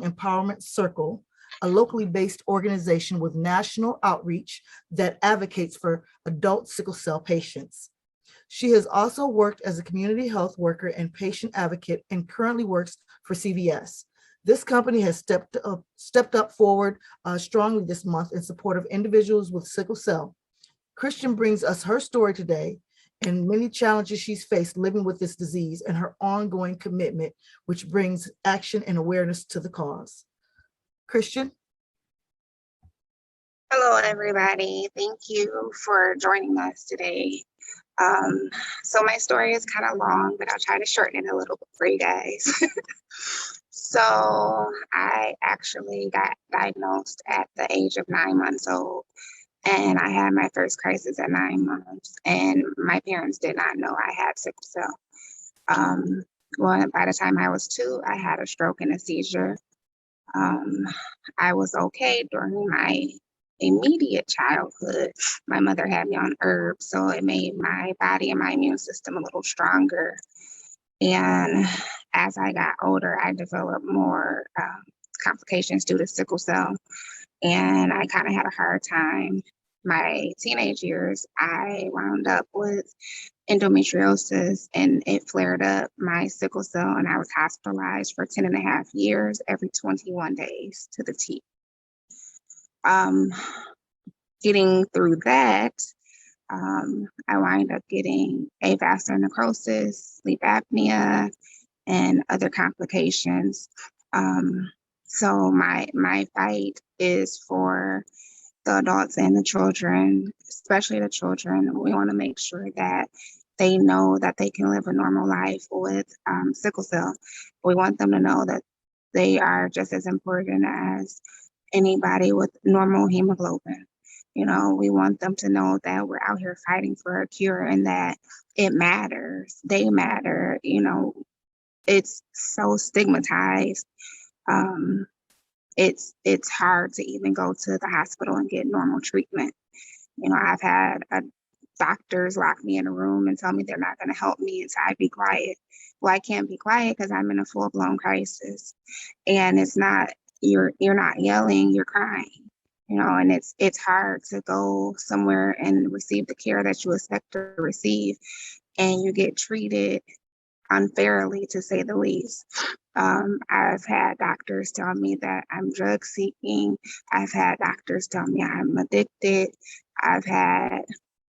Empowerment Circle, a locally based organization with national outreach that advocates for adult sickle cell patients. She has also worked as a community health worker and patient advocate and currently works for CVS. This company has stepped up forward strongly this month in support of individuals with sickle cell. Christian brings us her story today and many challenges she's faced living with this disease and her ongoing commitment, which brings action and awareness to the cause. Christian? Hello, everybody. Thank you for joining us today. So my story is kind of long, but I'll try to shorten it a little bit for you guys. So I actually got diagnosed at the age of 9 months old, and I had my first crisis at 9 months, and my parents did not know I had sickle cell. Well, by the time I was 2, I had a stroke and a seizure. I was okay during my immediate childhood. My mother had me on herbs, so it made my body and my immune system a little stronger. And as I got older, I developed more complications due to sickle cell, and I kind of had a hard time. My teenage years, I wound up with endometriosis, and it flared up my sickle cell, and I was hospitalized for 10 and a half years, every 21 days to the T. Getting through that, I wind up getting avascular necrosis, sleep apnea, and other complications. So my fight is for the adults and the children, especially the children. We want to make sure that they know that they can live a normal life with sickle cell. We want them to know that they are just as important as anybody with normal hemoglobin. You know, we want them to know that we're out here fighting for a cure and that it matters. They matter. You know, it's so stigmatized. It's hard to even go to the hospital and get normal treatment. You know, I've had doctors lock me in a room and tell me they're not going to help me until I be quiet. Well, I can't be quiet because I'm in a full-blown crisis, and it's not you're not yelling, you're crying. You know, and it's hard to go somewhere and receive the care that you expect to receive, and you get treated unfairly, to say the least. I've had doctors tell me that I'm drug seeking. I've had doctors tell me I'm addicted. I've had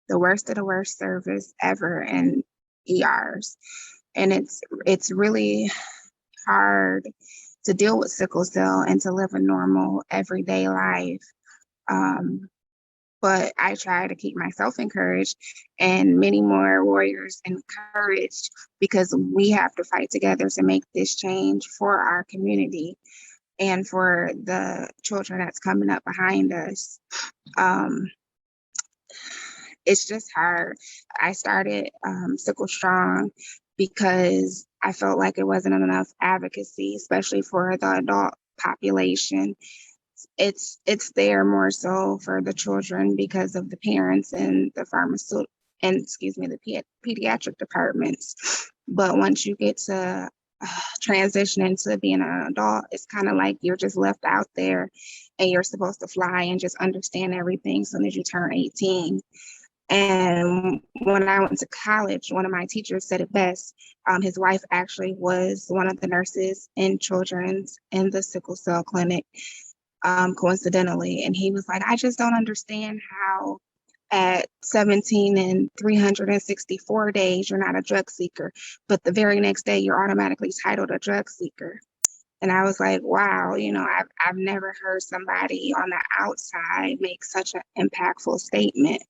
the worst of the worst service ever in ERs. And it's really hard to deal with sickle cell and to live a normal everyday life. But I try to keep myself encouraged and many more warriors encouraged, because we have to fight together to make this change for our community and for the children that's coming up behind us. It's just hard. I started Sickle Strong because I felt like it wasn't enough advocacy, especially for the adult population. It's there more so for the children because of the parents and the the pediatric departments. But once you get to transition into being an adult, it's kind of like you're just left out there and you're supposed to fly and just understand everything as soon as you turn 18. And when I went to college, one of my teachers said it best. His wife actually was one of the nurses in children's in the sickle cell clinic, coincidentally. And he was like, I just don't understand how at 17 and 364 days, you're not a drug seeker, but the very next day you're automatically titled a drug seeker. And I was like, wow, you know, I've never heard somebody on the outside make such an impactful statement.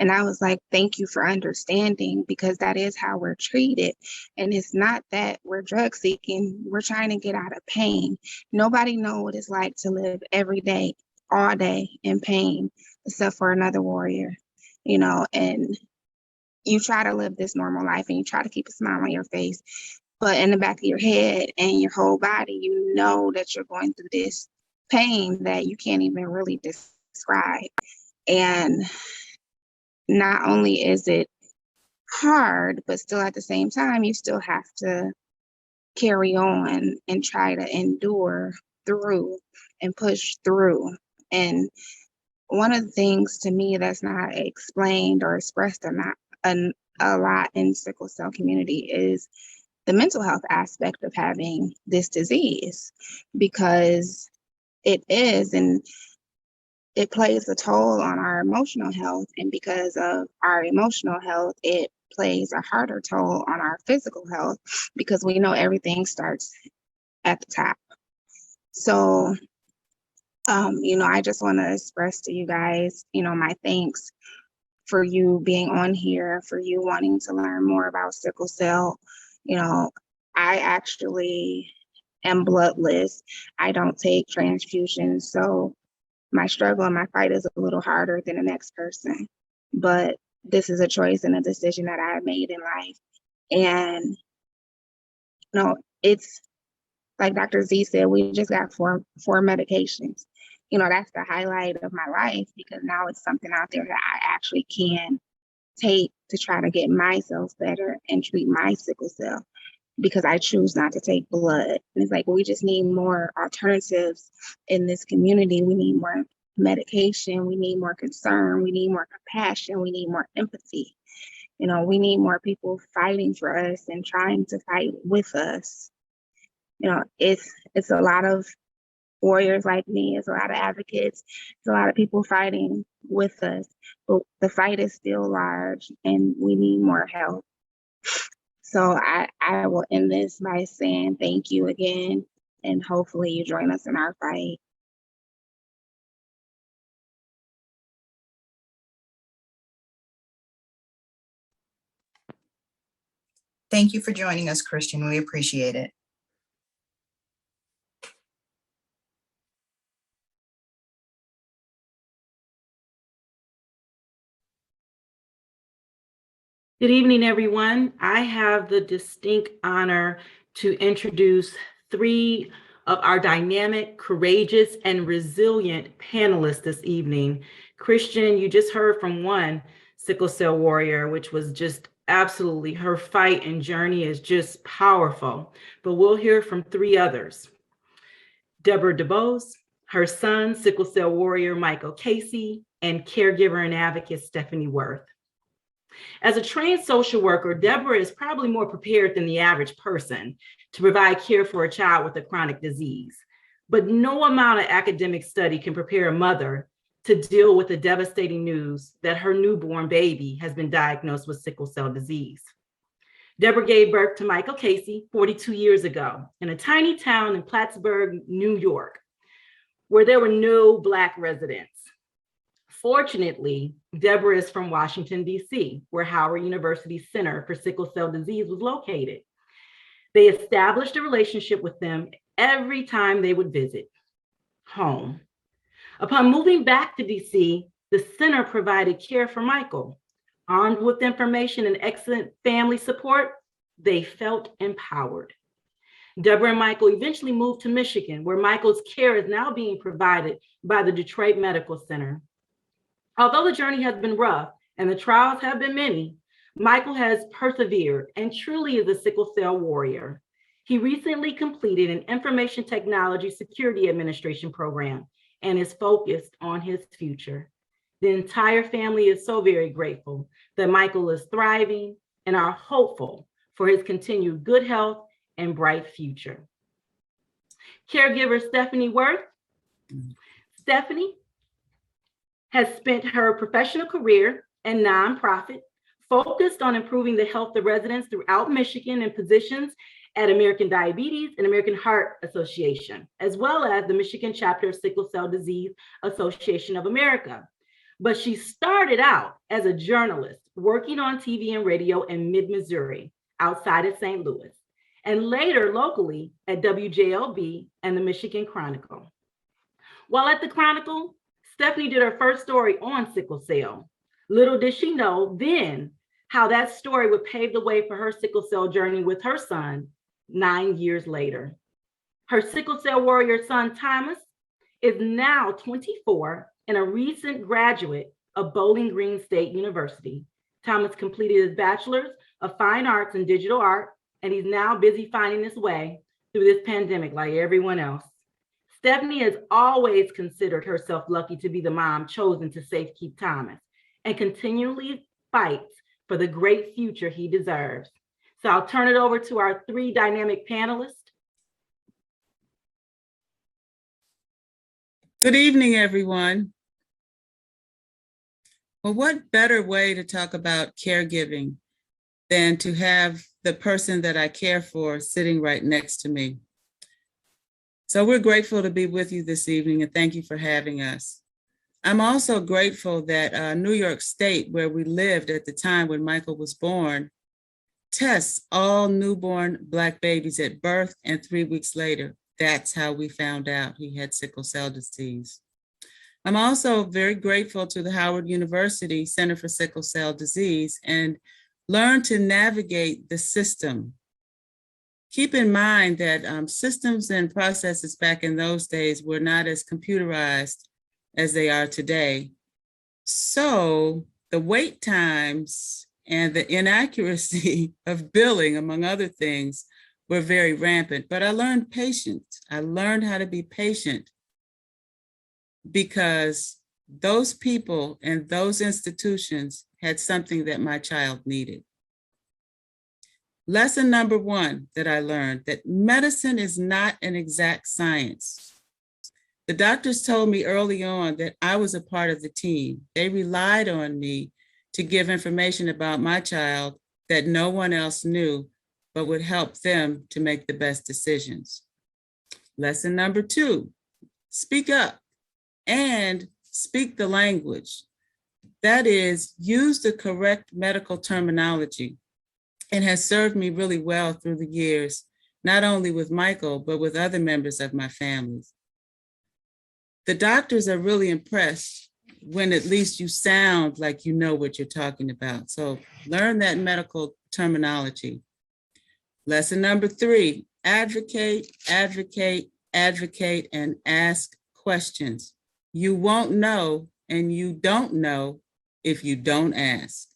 And I was like, thank you for understanding, because that is how we're treated. And it's not that we're drug seeking, we're trying to get out of pain. Nobody knows what it's like to live every day, all day in pain, except for another warrior, you know, and you try to live this normal life and you try to keep a smile on your face. But in the back of your head and your whole body, you know that you're going through this pain that you can't even really describe. And not only is it hard, but still at the same time, you still have to carry on and try to endure through and push through. And one of the things to me that's not explained or expressed or not a lot in sickle cell community is the mental health aspect of having this disease, because it is, and it plays a toll on our emotional health. And because of our emotional health, it plays a harder toll on our physical health, because we know everything starts at the top. So, you know, I just want to express to you guys, you know, my thanks for you being on here, for you wanting to learn more about sickle cell. You know, I actually am bloodless. I don't take transfusions. So my struggle and my fight is a little harder than the next person. But this is a choice and a decision that I made in life. And, you know, it's like Dr. Z said, we just got four medications. You know, that's the highlight of my life, because now it's something out there that I actually can take to try to get myself better and treat my sickle cell, because I choose not to take blood. And it's like, well, we just need more alternatives in this community. We need more medication. We need more concern. We need more compassion. We need more empathy. You know, we need more people fighting for us and trying to fight with us. You know, it's a lot of warriors like me, it's a lot of advocates, it's a lot of people fighting with us, but the fight is still large and we need more help. So I will end this by saying thank you again, and hopefully you join us in our fight. Thank you for joining us, Christian. We appreciate it. Good evening, everyone. I have the distinct honor to introduce three of our dynamic, courageous, and resilient panelists this evening. Christian, you just heard from one sickle cell warrior, which was just absolutely, her fight and journey is just powerful. But we'll hear from three others. Deborah DeBose, her son, sickle cell warrior Michael Casey, and caregiver and advocate Stephanie Wirth. As a trained social worker, Deborah is probably more prepared than the average person to provide care for a child with a chronic disease. But no amount of academic study can prepare a mother to deal with the devastating news that her newborn baby has been diagnosed with sickle cell disease. Deborah gave birth to Michael Casey 42 years ago in a tiny town in Plattsburgh, New York, where there were no Black residents. Fortunately, Deborah is from Washington, D.C., where Howard University's Center for Sickle Cell Disease was located. They established a relationship with them every time they would visit home. Upon moving back to D.C., the center provided care for Michael. Armed with information and excellent family support, they felt empowered. Deborah and Michael eventually moved to Michigan, where Michael's care is now being provided by the Detroit Medical Center. Although the journey has been rough and the trials have been many, Michael has persevered and truly is a sickle cell warrior. He recently completed an Information Technology Security Administration program and is focused on his future. The entire family is so very grateful that Michael is thriving and are hopeful for his continued good health and bright future. Caregiver Stephanie Wirth. Stephanie has spent her professional career and nonprofit focused on improving the health of residents throughout Michigan in positions at American Diabetes and American Heart Association, as well as the Michigan chapter of Sickle Cell Disease Association of America. But she started out as a journalist working on TV and radio in mid-Missouri, outside of St. Louis, and later locally at WJLB and the Michigan Chronicle. While at the Chronicle, Stephanie did her first story on sickle cell. Little did she know then how that story would pave the way for her sickle cell journey with her son 9 years later. Her sickle cell warrior son, Thomas, is now 24 and a recent graduate of Bowling Green State University. Thomas completed his bachelor's of fine arts and digital art, and he's now busy finding his way through this pandemic like everyone else. Stephanie has always considered herself lucky to be the mom chosen to safekeep Thomas and continually fights for the great future he deserves. So I'll turn it over to our three dynamic panelists. Good evening, everyone. Well, what better way to talk about caregiving than to have the person that I care for sitting right next to me. So we're grateful to be with you this evening, and thank you for having us. I'm also grateful that New York State, where we lived at the time when Michael was born, tests all newborn Black babies at birth and 3 weeks later. That's how we found out he had sickle cell disease. I'm also very grateful to the Howard University Center for Sickle Cell Disease and learned to navigate the system. Keep in mind that systems and processes back in those days were not as computerized as they are today. So the wait times and the inaccuracy of billing, among other things, were very rampant. But I learned patience. I learned how to be patient because those people and those institutions had something that my child needed. Lesson number one that I learned, that medicine is not an exact science. The doctors told me early on that I was a part of the team. They relied on me to give information about my child that no one else knew but would help them to make the best decisions. Lesson number 2, speak up and speak the language. That is, use the correct medical terminology. It has served me really well through the years, not only with Michael, but with other members of my family. The doctors are really impressed when at least you sound like you know what you're talking about. So learn that medical terminology. Lesson number 3, advocate, advocate, advocate, and ask questions. You won't know, and you don't know if you don't ask.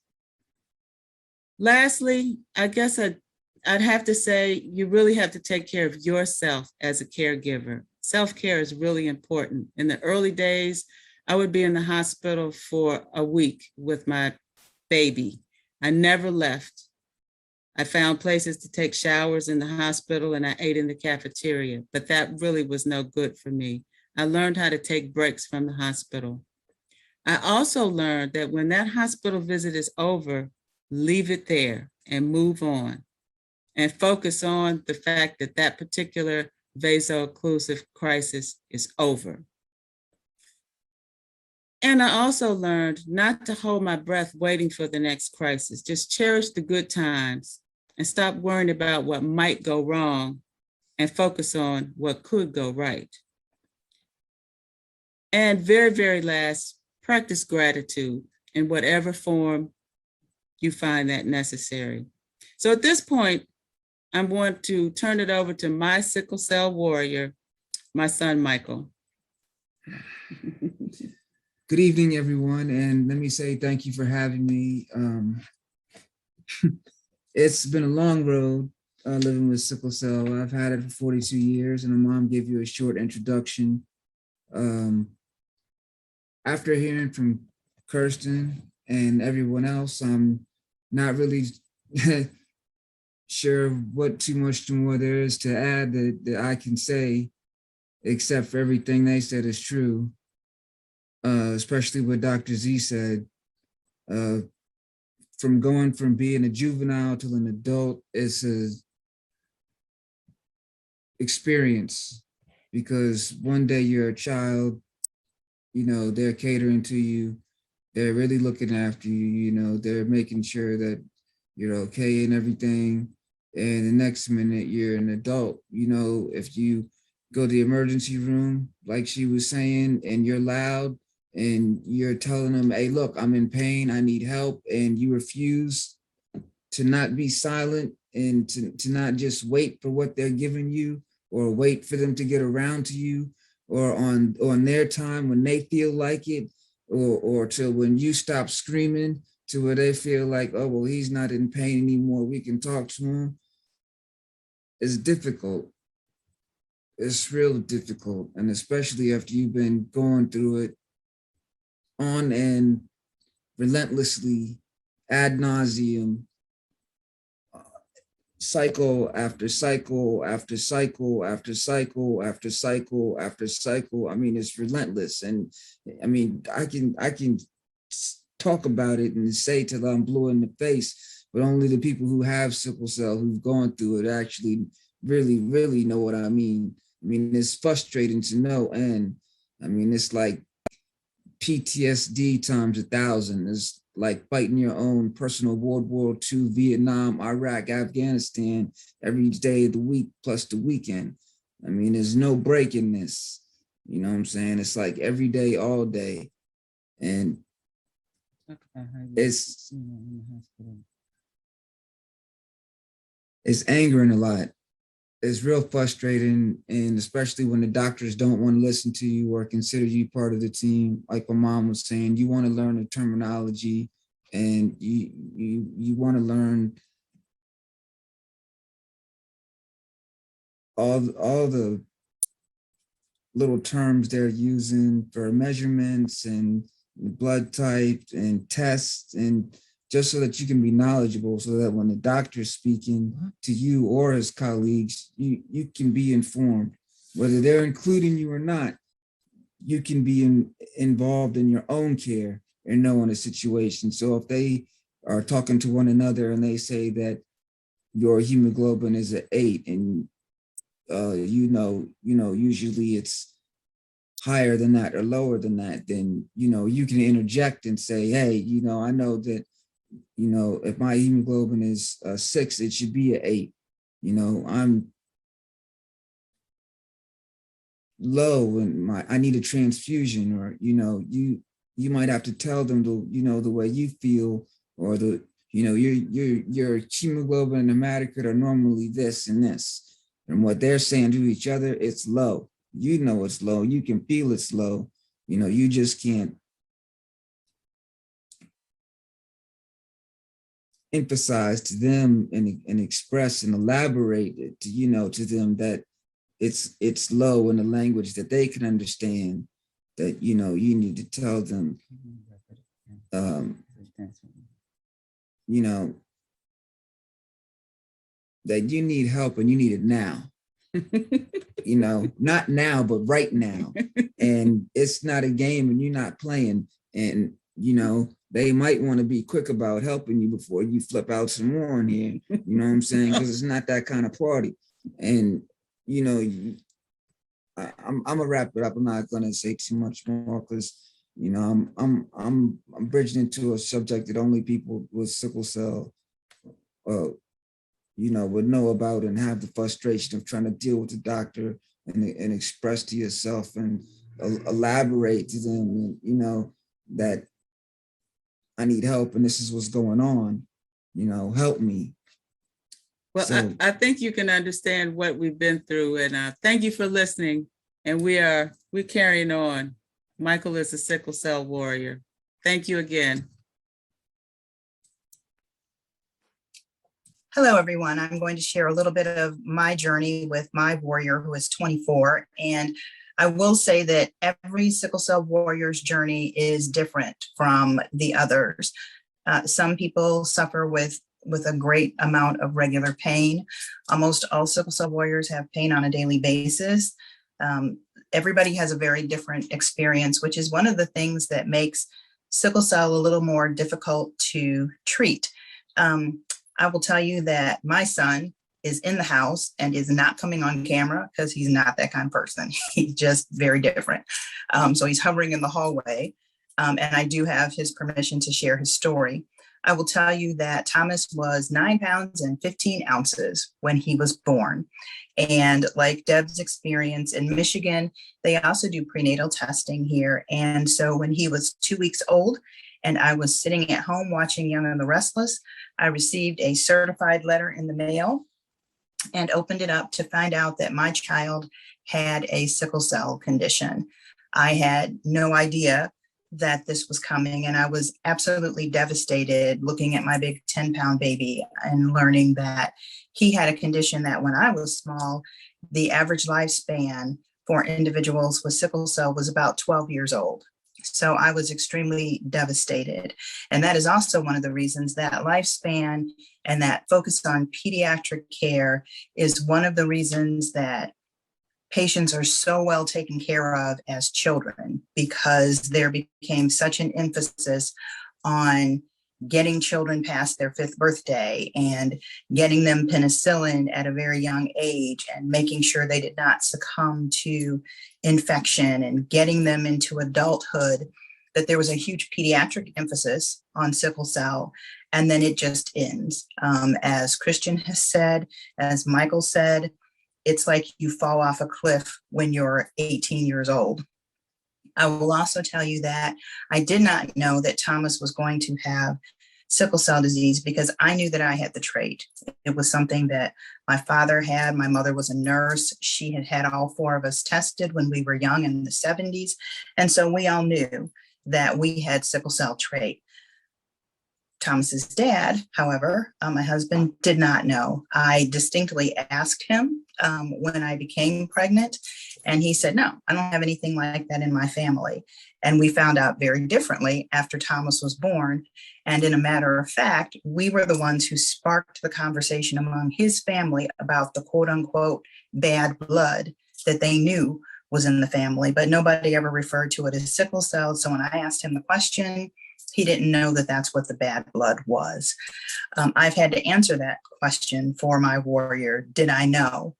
Lastly, I guess I'd have to say you really have to take care of yourself as a caregiver. Self-care is really important. In the early days, I would be in the hospital for a week with my baby. I never left. I found places to take showers in the hospital and I ate in the cafeteria, but that really was no good for me. I learned how to take breaks from the hospital. I also learned that when that hospital visit is over, leave it there and move on and focus on the fact that that particular vaso-occlusive crisis is over. And I also learned not to hold my breath waiting for the next crisis. Just cherish the good times and stop worrying about what might go wrong and focus on what could go right. And very, very last, practice gratitude in whatever form you find that necessary. So at this point, I want to turn it over to my sickle cell warrior, my son, Michael. Good evening, everyone. And let me say thank you for having me. It's been a long road living with sickle cell. I've had it for 42 years, and my mom gave you a short introduction. After hearing from Kirsten and everyone else, I'm not really sure what too much more there is to add that I can say, except for everything they said is true, especially what Dr. Z said. From going from being a juvenile to an adult is a experience, because one day you're a child, you know, they're catering to you, they're really looking after you, you know, they're making sure that you're okay and everything. And the next minute you're an adult. You know, if you go to the emergency room, like she was saying, and you're loud and you're telling them, hey, look, I'm in pain, I need help, and you refuse to not be silent and to not just wait for what they're giving you or wait for them to get around to you or on their time when they feel like it, or till when you stop screaming to where they feel like, oh, well, he's not in pain anymore, we can talk to him. It's difficult. It's real difficult. And especially after you've been going through it on and relentlessly ad nauseum, cycle after cycle after cycle after cycle after cycle after cycle. I mean, it's relentless. And I mean, I can talk about it and say till I'm blue in the face, but only the people who have sickle cell, who've gone through it, actually really know what I mean. I mean, it's frustrating to no end. I mean, it's like PTSD times 1,000. It's like fighting your own personal World War II, Vietnam, Iraq, Afghanistan, every day of the week plus the weekend. I mean, there's no break in this. You know what I'm saying? It's like every day, all day. And it's angering a lot. It's real frustrating, and especially when the doctors don't want to listen to you or consider you part of the team. Like my mom was saying, you want to learn the terminology, and you want to learn all the little terms they're using for measurements and blood type and tests, and just so that you can be knowledgeable, so that when the doctor's speaking to you or his colleagues, you can be informed. Whether they're including you or not, you can be involved in your own care and knowing the situation. So if they are talking to one another and they say that your hemoglobin is an 8, and usually it's higher than that or lower than that, then you can interject and say, hey, I know that if my hemoglobin is 6, it should be an 8. I'm low and I need a transfusion, or you might have to tell them the way you feel, or your hemoglobin and hematocrit are normally this and this, and what they're saying to each other, it's low. It's low. You can feel it's low. You just can't emphasize to them and express and elaborate it to them that it's low in a language that they can understand, that you need to tell them that you need help and you need it now. Not now, but right now. And it's not a game and you're not playing. And they might want to be quick about helping you before you flip out some more in here. You know what I'm saying? Because it's not that kind of party. And I'm gonna wrap it up. I'm not gonna say too much more because I'm bridging into a subject that only people with sickle cell would know about, and have the frustration of trying to deal with the doctor and express to yourself and elaborate to them, that I need help and this is what's going on, help me. Well, So, I think you can understand what we've been through, and thank you for listening. And we're carrying on. Michael is a sickle cell warrior. Thank you again. Hello, everyone. I'm going to share a little bit of my journey with my warrior, who is 24. And I will say that every sickle cell warrior's journey is different from the others. Some people suffer with a great amount of regular pain. Almost all sickle cell warriors have pain on a daily basis. Everybody has a very different experience, which is one of the things that makes sickle cell a little more difficult to treat. I will tell you that my son is in the house and is not coming on camera because he's not that kind of person. He's just very different. So he's hovering in the hallway, and I do have his permission to share his story. I will tell you that Thomas was 9 pounds and 15 ounces when he was born. And like Deb's experience in Michigan, they also do prenatal testing here. And so when he was 2 weeks old and I was sitting at home watching Young and the Restless, I received a certified letter in the mail and opened it up to find out that my child had a sickle cell condition. I had no idea that this was coming, and I was absolutely devastated looking at my big 10-pound baby and learning that he had a condition that when I was small, the average lifespan for individuals with sickle cell was about 12 years old. So I was extremely devastated. And that is also one of the reasons that lifespan and that focus on pediatric care is one of the reasons that patients are so well taken care of as children, because there became such an emphasis on getting children past their 5th birthday and getting them penicillin at a very young age and making sure they did not succumb to infection and getting them into adulthood, that there was a huge pediatric emphasis on sickle cell, and then it just ends. As Christian has said, as Michael said, it's like you fall off a cliff when you're 18 years old. I will also tell you that I did not know that Thomas was going to have sickle cell disease because I knew that I had the trait. It was something that my father had. My mother was a nurse. She had had all 4 of us tested when we were young in the 70s. And so we all knew that we had sickle cell trait. Thomas's dad, however, my husband, did not know. I distinctly asked him when I became pregnant, and he said, no, I don't have anything like that in my family. And we found out very differently after Thomas was born. And in a matter of fact, we were the ones who sparked the conversation among his family about the quote unquote bad blood that they knew was in the family, but nobody ever referred to it as sickle cell. So when I asked him the question, He didn't know that that's what the bad blood was. I've had to answer that question for my warrior. Did I know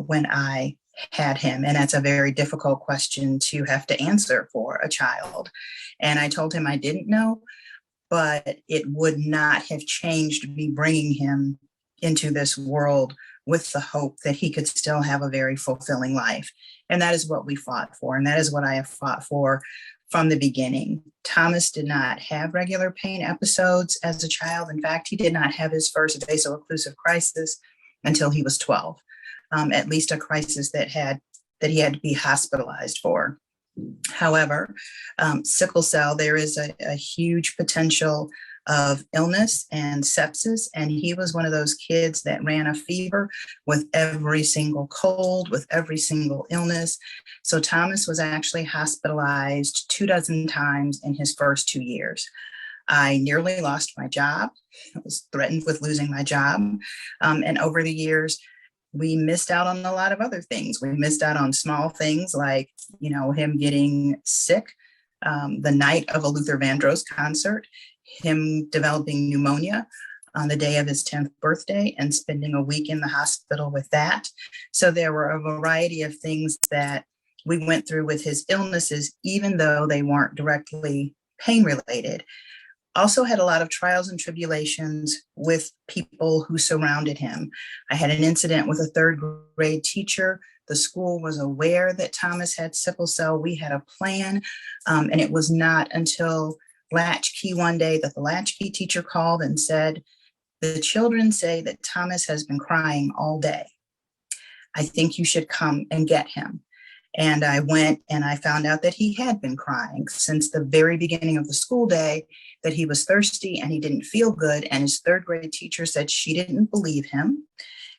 when I had him? And that's a very difficult question to have to answer for a child. And I told him I didn't know, but it would not have changed me bringing him into this world with the hope that he could still have a very fulfilling life. And that is what we fought for. And that is what I have fought for from the beginning. Thomas did not have regular pain episodes as a child. In fact, he did not have his first vaso-occlusive crisis until he was 12, at least a crisis that he had to be hospitalized for. However, sickle cell, there is a huge potential of illness and sepsis. And he was one of those kids that ran a fever with every single cold, with every single illness. So Thomas was actually hospitalized 24 times in his first 2 years. I nearly lost my job. I was threatened with losing my job. And over the years, we missed out on a lot of other things. We missed out on small things like, him getting sick the night of a Luther Vandross concert, him developing pneumonia on the day of his 10th birthday and spending a week in the hospital with that. So there were a variety of things that we went through with his illnesses, even though they weren't directly pain related. Also had a lot of trials and tribulations with people who surrounded him. I had an incident with a 3rd grade teacher. The school was aware that Thomas had sickle cell. We had a plan, and it was not until latchkey one day that the latchkey teacher called and said, "The children say that Thomas has been crying all day. I think you should come and get him." And I went and I found out that he had been crying since the very beginning of the school day, that he was thirsty and he didn't feel good. And his 3rd grade teacher said she didn't believe him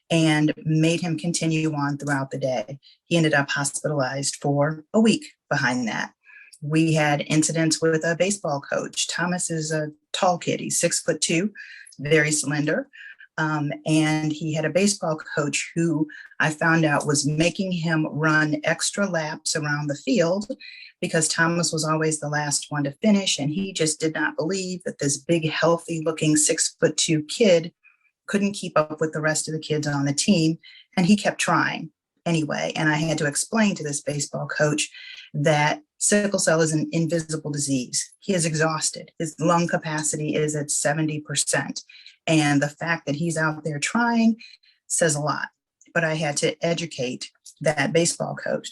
and made him continue on throughout the day. He ended up hospitalized for a week behind that. We had incidents with a baseball coach. Thomas is a tall kid. He's 6'2", very slender. And he had a baseball coach who I found out was making him run extra laps around the field because Thomas was always the last one to finish. And he just did not believe that this big, healthy looking 6'2" kid couldn't keep up with the rest of the kids on the team. And he kept trying anyway. And I had to explain to this baseball coach that sickle cell is an invisible disease. He is exhausted. His lung capacity is at 70%. And the fact that he's out there trying says a lot. But I had to educate that baseball coach.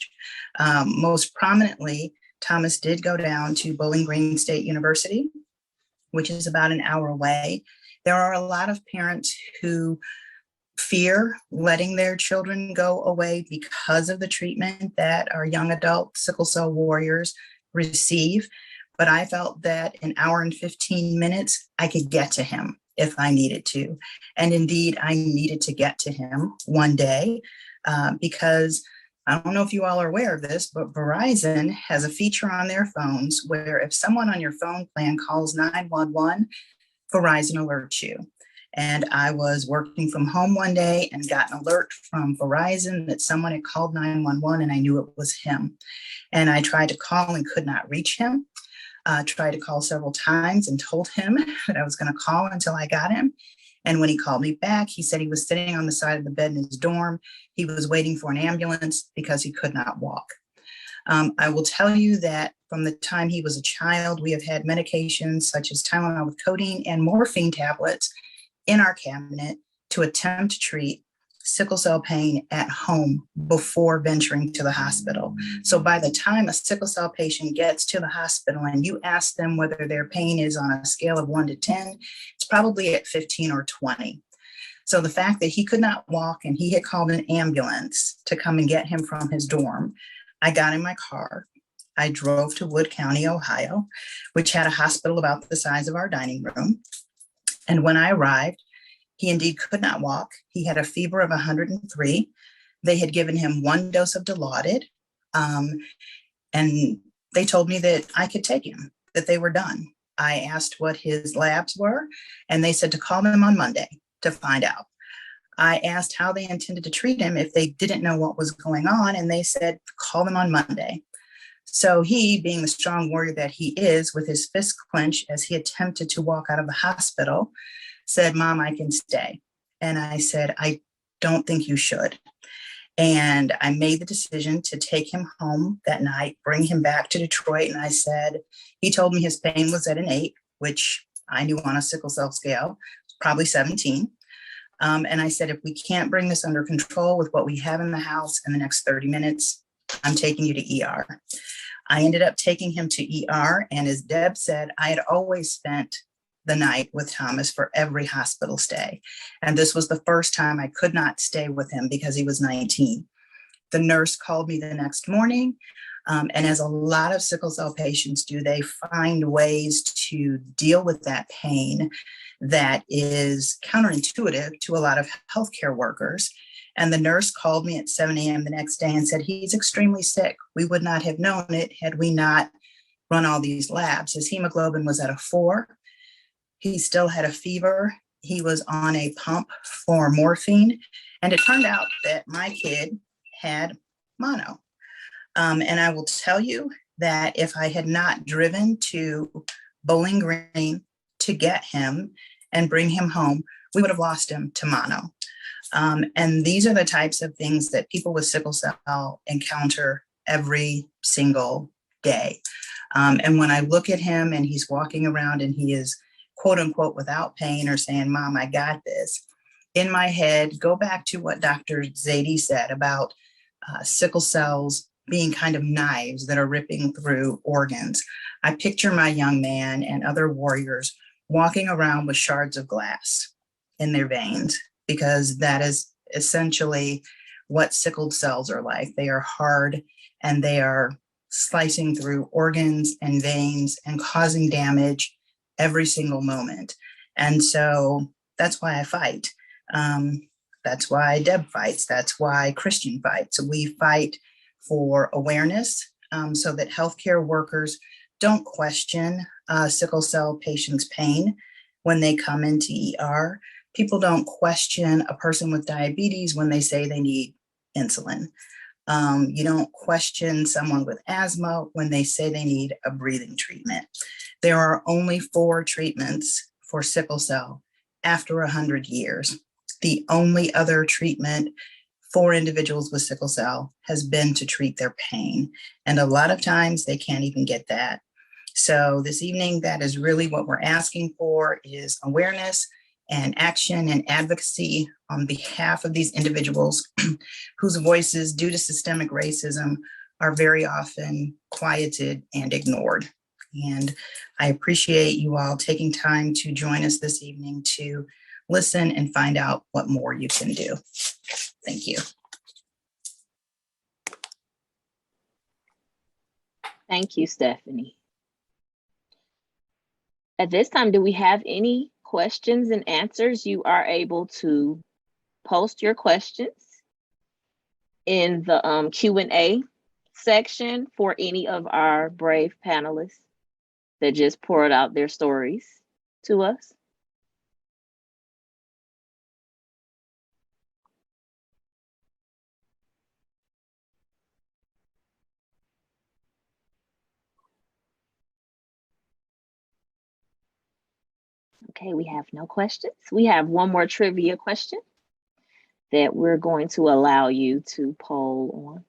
Most prominently, Thomas did go down to Bowling Green State University, which is about an hour away. There are a lot of parents who fear letting their children go away because of the treatment that our young adult sickle cell warriors receive. But I felt that an hour and 15 minutes, I could get to him if I needed to. And indeed, I needed to get to him one day because I don't know if you all are aware of this, but Verizon has a feature on their phones where if someone on your phone plan calls 911, Verizon alerts you. And I was working from home one day and got an alert from Verizon that someone had called 911 and I knew it was him. And I tried to call and could not reach him. Tried to call several times and told him that I was going to call until I got him. And when he called me back, he said he was sitting on the side of the bed in his dorm. He was waiting for an ambulance because he could not walk. I will tell you that from the time he was a child, we have had medications such as Tylenol with codeine and morphine tablets in our cabinet to attempt to treat sickle cell pain at home before venturing to the hospital. So by the time a sickle cell patient gets to the hospital and you ask them whether their pain is on a scale of 1 to 10, it's probably at 15 or 20. So the fact that he could not walk and he had called an ambulance to come and get him from his dorm, I got in my car. I drove to Wood County, Ohio, which had a hospital about the size of our dining room. And when I arrived, he indeed could not walk. He had a fever of 103. They had given him 1 dose of Dilaudid. And they told me that I could take him, that they were done. I asked what his labs were, and they said to call them on Monday to find out. I asked how they intended to treat him if they didn't know what was going on, and they said, call them on Monday. So he, being the strong warrior that he is, with his fist clenched as he attempted to walk out of the hospital, said, "Mom, I can stay." And I said, "I don't think you should." And I made the decision to take him home that night, bring him back to Detroit. And I said, he told me his pain was at an 8, which I knew on a sickle cell scale, probably 17. And I said, if we can't bring this under control with what we have in the house in the next 30 minutes, I'm taking you to ER. I ended up taking him to ER. And as Deb said, I had always spent the night with Thomas for every hospital stay. And this was the first time I could not stay with him because he was 19. The nurse called me the next morning. And as a lot of sickle cell patients do, they find ways to deal with that pain that is counterintuitive to a lot of healthcare workers. And the nurse called me at 7 a.m. the next day and said, he's extremely sick. We would not have known it had we not run all these labs. His hemoglobin was at a 4. He still had a fever. He was on a pump for morphine. And it turned out that my kid had mono. And I will tell you that if I had not driven to Bowling Green to get him and bring him home, we would have lost him to mono. And these are the types of things that people with sickle cell encounter every single day. And when I look at him and he's walking around and he is quote unquote without pain or saying, "Mom, I got this," in my head, go back to what Dr. Zaidi said about sickle cells being kind of knives that are ripping through organs. I picture my young man and other warriors walking around with shards of glass in their veins, because that is essentially what sickled cells are like. They are hard and they are slicing through organs and veins and causing damage every single moment. And so that's why I fight. That's why Deb fights. That's why Christian fights. We fight for awareness so that healthcare workers don't question sickle cell patients' pain when they come into ER. People don't question a person with diabetes when they say they need insulin. You don't question someone with asthma when they say they need a breathing treatment. There are only 4 treatments for sickle cell after 100 years. The only other treatment for individuals with sickle cell has been to treat their pain. And a lot of times they can't even get that. So this evening, that is really what we're asking for, is awareness and action and advocacy on behalf of these individuals whose voices, due to systemic racism, are very often quieted and ignored. And I appreciate you all taking time to join us this evening to listen and find out what more you can do. Thank you. Thank you, Stephanie. At this time, do we have any questions and answers? You are able to post your questions in the Q&A section for any of our brave panelists that just poured out their stories to us. Okay, we have no questions. We have one more trivia question that we're going to allow you to poll on.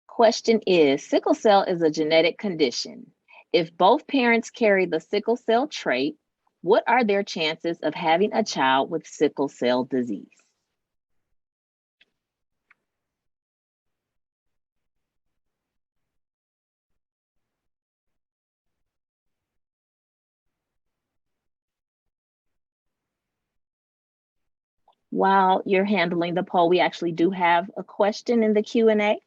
Question is, sickle cell is a genetic condition. If both parents carry the sickle cell trait, what are their chances of having a child with sickle cell disease? While you're handling the poll, we actually do have a question in the Q&A.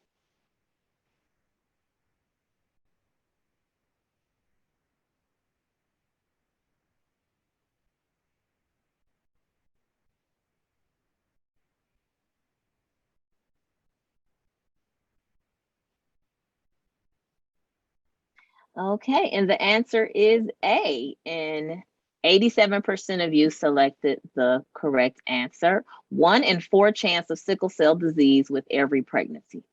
Okay, and the answer is A, and 87% of you selected the correct answer. 1 in 4 chance of sickle cell disease with every pregnancy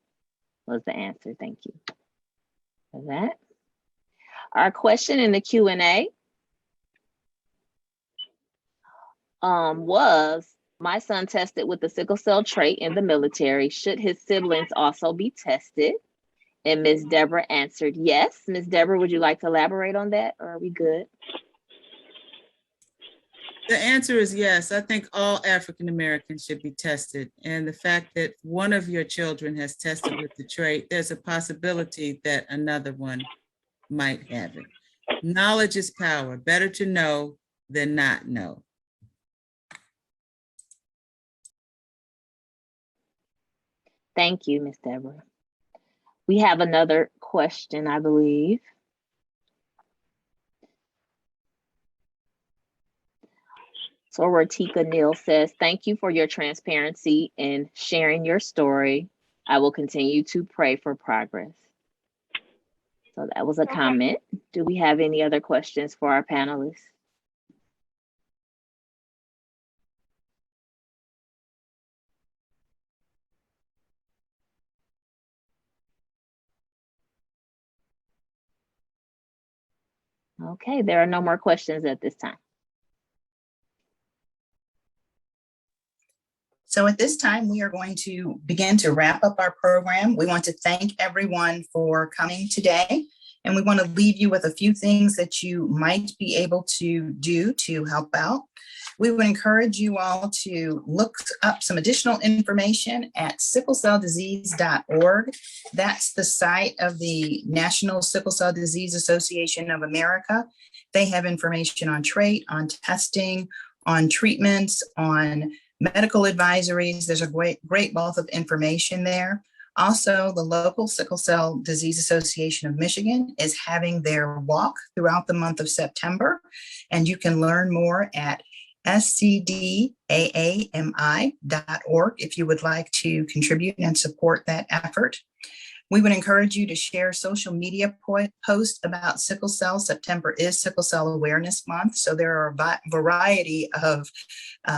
was the answer. Thank you for that. Our question in the Q&A was, my son tested with the sickle cell trait in the military. Should his siblings also be tested? And Ms. Deborah answered yes. Ms. Deborah, would you like to elaborate on that, or are we good? The answer is yes. I think all African Americans should be tested. And the fact that one of your children has tested with the trait, there's a possibility that another one might have it. Knowledge is power. Better to know than not know. Thank you, Ms. Deborah. We have another question, I believe. Sorotika Neal says, thank you for your transparency and sharing your story. I will continue to pray for progress. So that was a comment. Do we have any other questions for our panelists? Okay, there are no more questions at this time. So at this time, we are going to begin to wrap up our program. We want to thank everyone for coming today. And we want to leave you with a few things that you might be able to do to help out. We would encourage you all to look up some additional information at sicklecelldisease.org. That's the site of the National Sickle Cell Disease Association of America. They have information on trait, on testing, on treatments, on medical advisories. There's a great wealth of information there. Also, the local Sickle Cell Disease Association of Michigan is having their walk throughout the month of September, and you can learn more at scdaami.org if you would like to contribute and support that effort. We would encourage you to share social media posts about sickle cell. September is Sickle Cell Awareness Month, so there are a variety of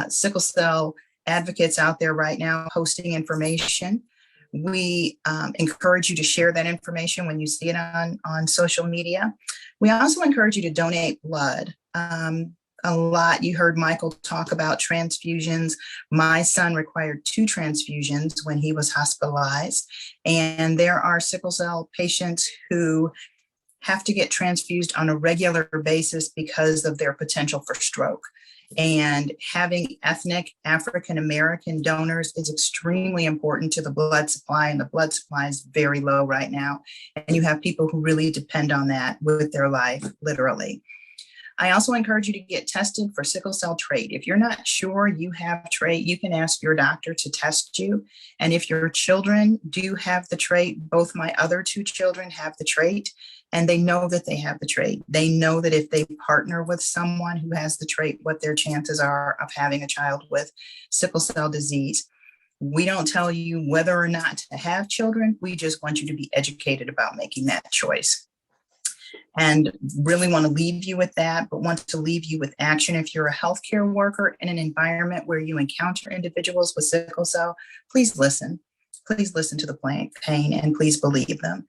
sickle cell advocates out there right now posting information. We encourage you to share that information when you see it on social media. We also encourage you to donate blood. A lot, you heard Michael talk about transfusions. My son required 2 transfusions when he was hospitalized. And there are sickle cell patients who have to get transfused on a regular basis because of their potential for stroke. And having ethnic African-American donors is extremely important to the blood supply, and the blood supply is very low right now. And you have people who really depend on that with their life, literally. I also encourage you to get tested for sickle cell trait. If you're not sure you have trait, you can ask your doctor to test you. And if your children do have the trait, both my other 2 children have the trait, and they know that they have the trait. They know that if they partner with someone who has the trait, what their chances are of having a child with sickle cell disease. We don't tell you whether or not to have children. We just want you to be educated about making that choice. And really want to leave you with that, but want to leave you with action. If you're a healthcare worker in an environment where you encounter individuals with sickle cell, please listen. Please listen to the pain and please believe them.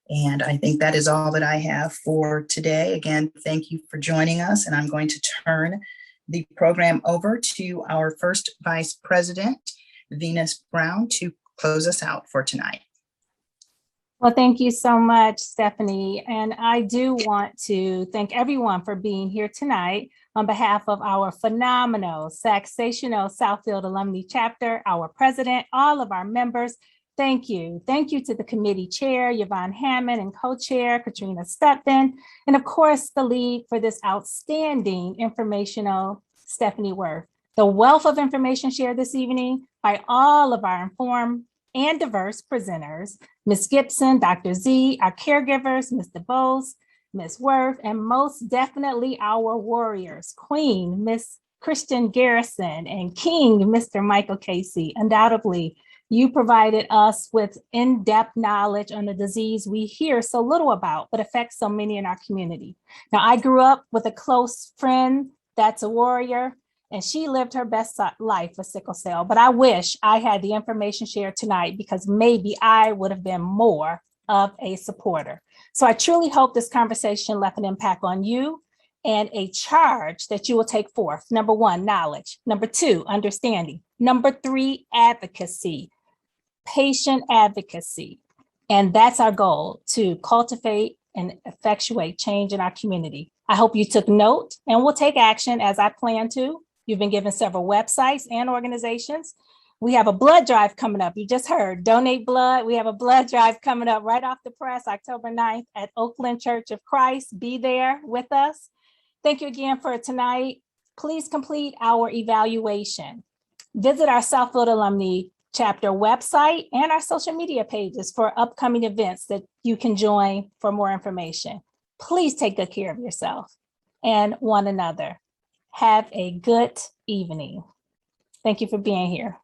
And I think that is all that I have for today. Again, thank you for joining us. And I'm going to turn the program over to our first Vice President, Venus Brown, to close us out for tonight. Well, thank you so much, Stephanie. And I do want to thank everyone for being here tonight on behalf of our phenomenal, sensational Southfield Alumni Chapter, our president, all of our members. Thank you. Thank you to the committee chair, Yvonne Hammond, and co-chair, Katrina Stutton, and of course, the lead for this outstanding informational, Stephanie Wirth. The wealth of information shared this evening by all of our informed and diverse presenters, Ms. Gibson, Dr. Z, our caregivers, Ms. DeBose, Ms. Wirth, and most definitely our warriors, Queen, Ms. Christian Garrison, and King, Mr. Michael Casey. Undoubtedly, You provided us with in-depth knowledge on the disease we hear so little about, but affects so many in our community. Now, I grew up with a close friend that's a warrior, and she lived her best life with sickle cell, but I wish I had the information shared tonight because maybe I would have been more of a supporter. So I truly hope this conversation left an impact on you and a charge that you will take forth. Number 1, knowledge. Number 2, understanding. Number 3, advocacy, patient advocacy. And that's our goal, to cultivate and effectuate change in our community. I hope you took note and will take action as I plan to. You've been given several websites and organizations. We have a blood drive coming up. You just heard, donate blood. We have a blood drive coming up right off the press, October 9th at Oakland Church of Christ. Be there with us. Thank you again for tonight. Please complete our evaluation. Visit our Southfield Alumni Chapter website and our social media pages for upcoming events that you can join for more information. Please take good care of yourself and one another. Have a good evening. Thank you for being here.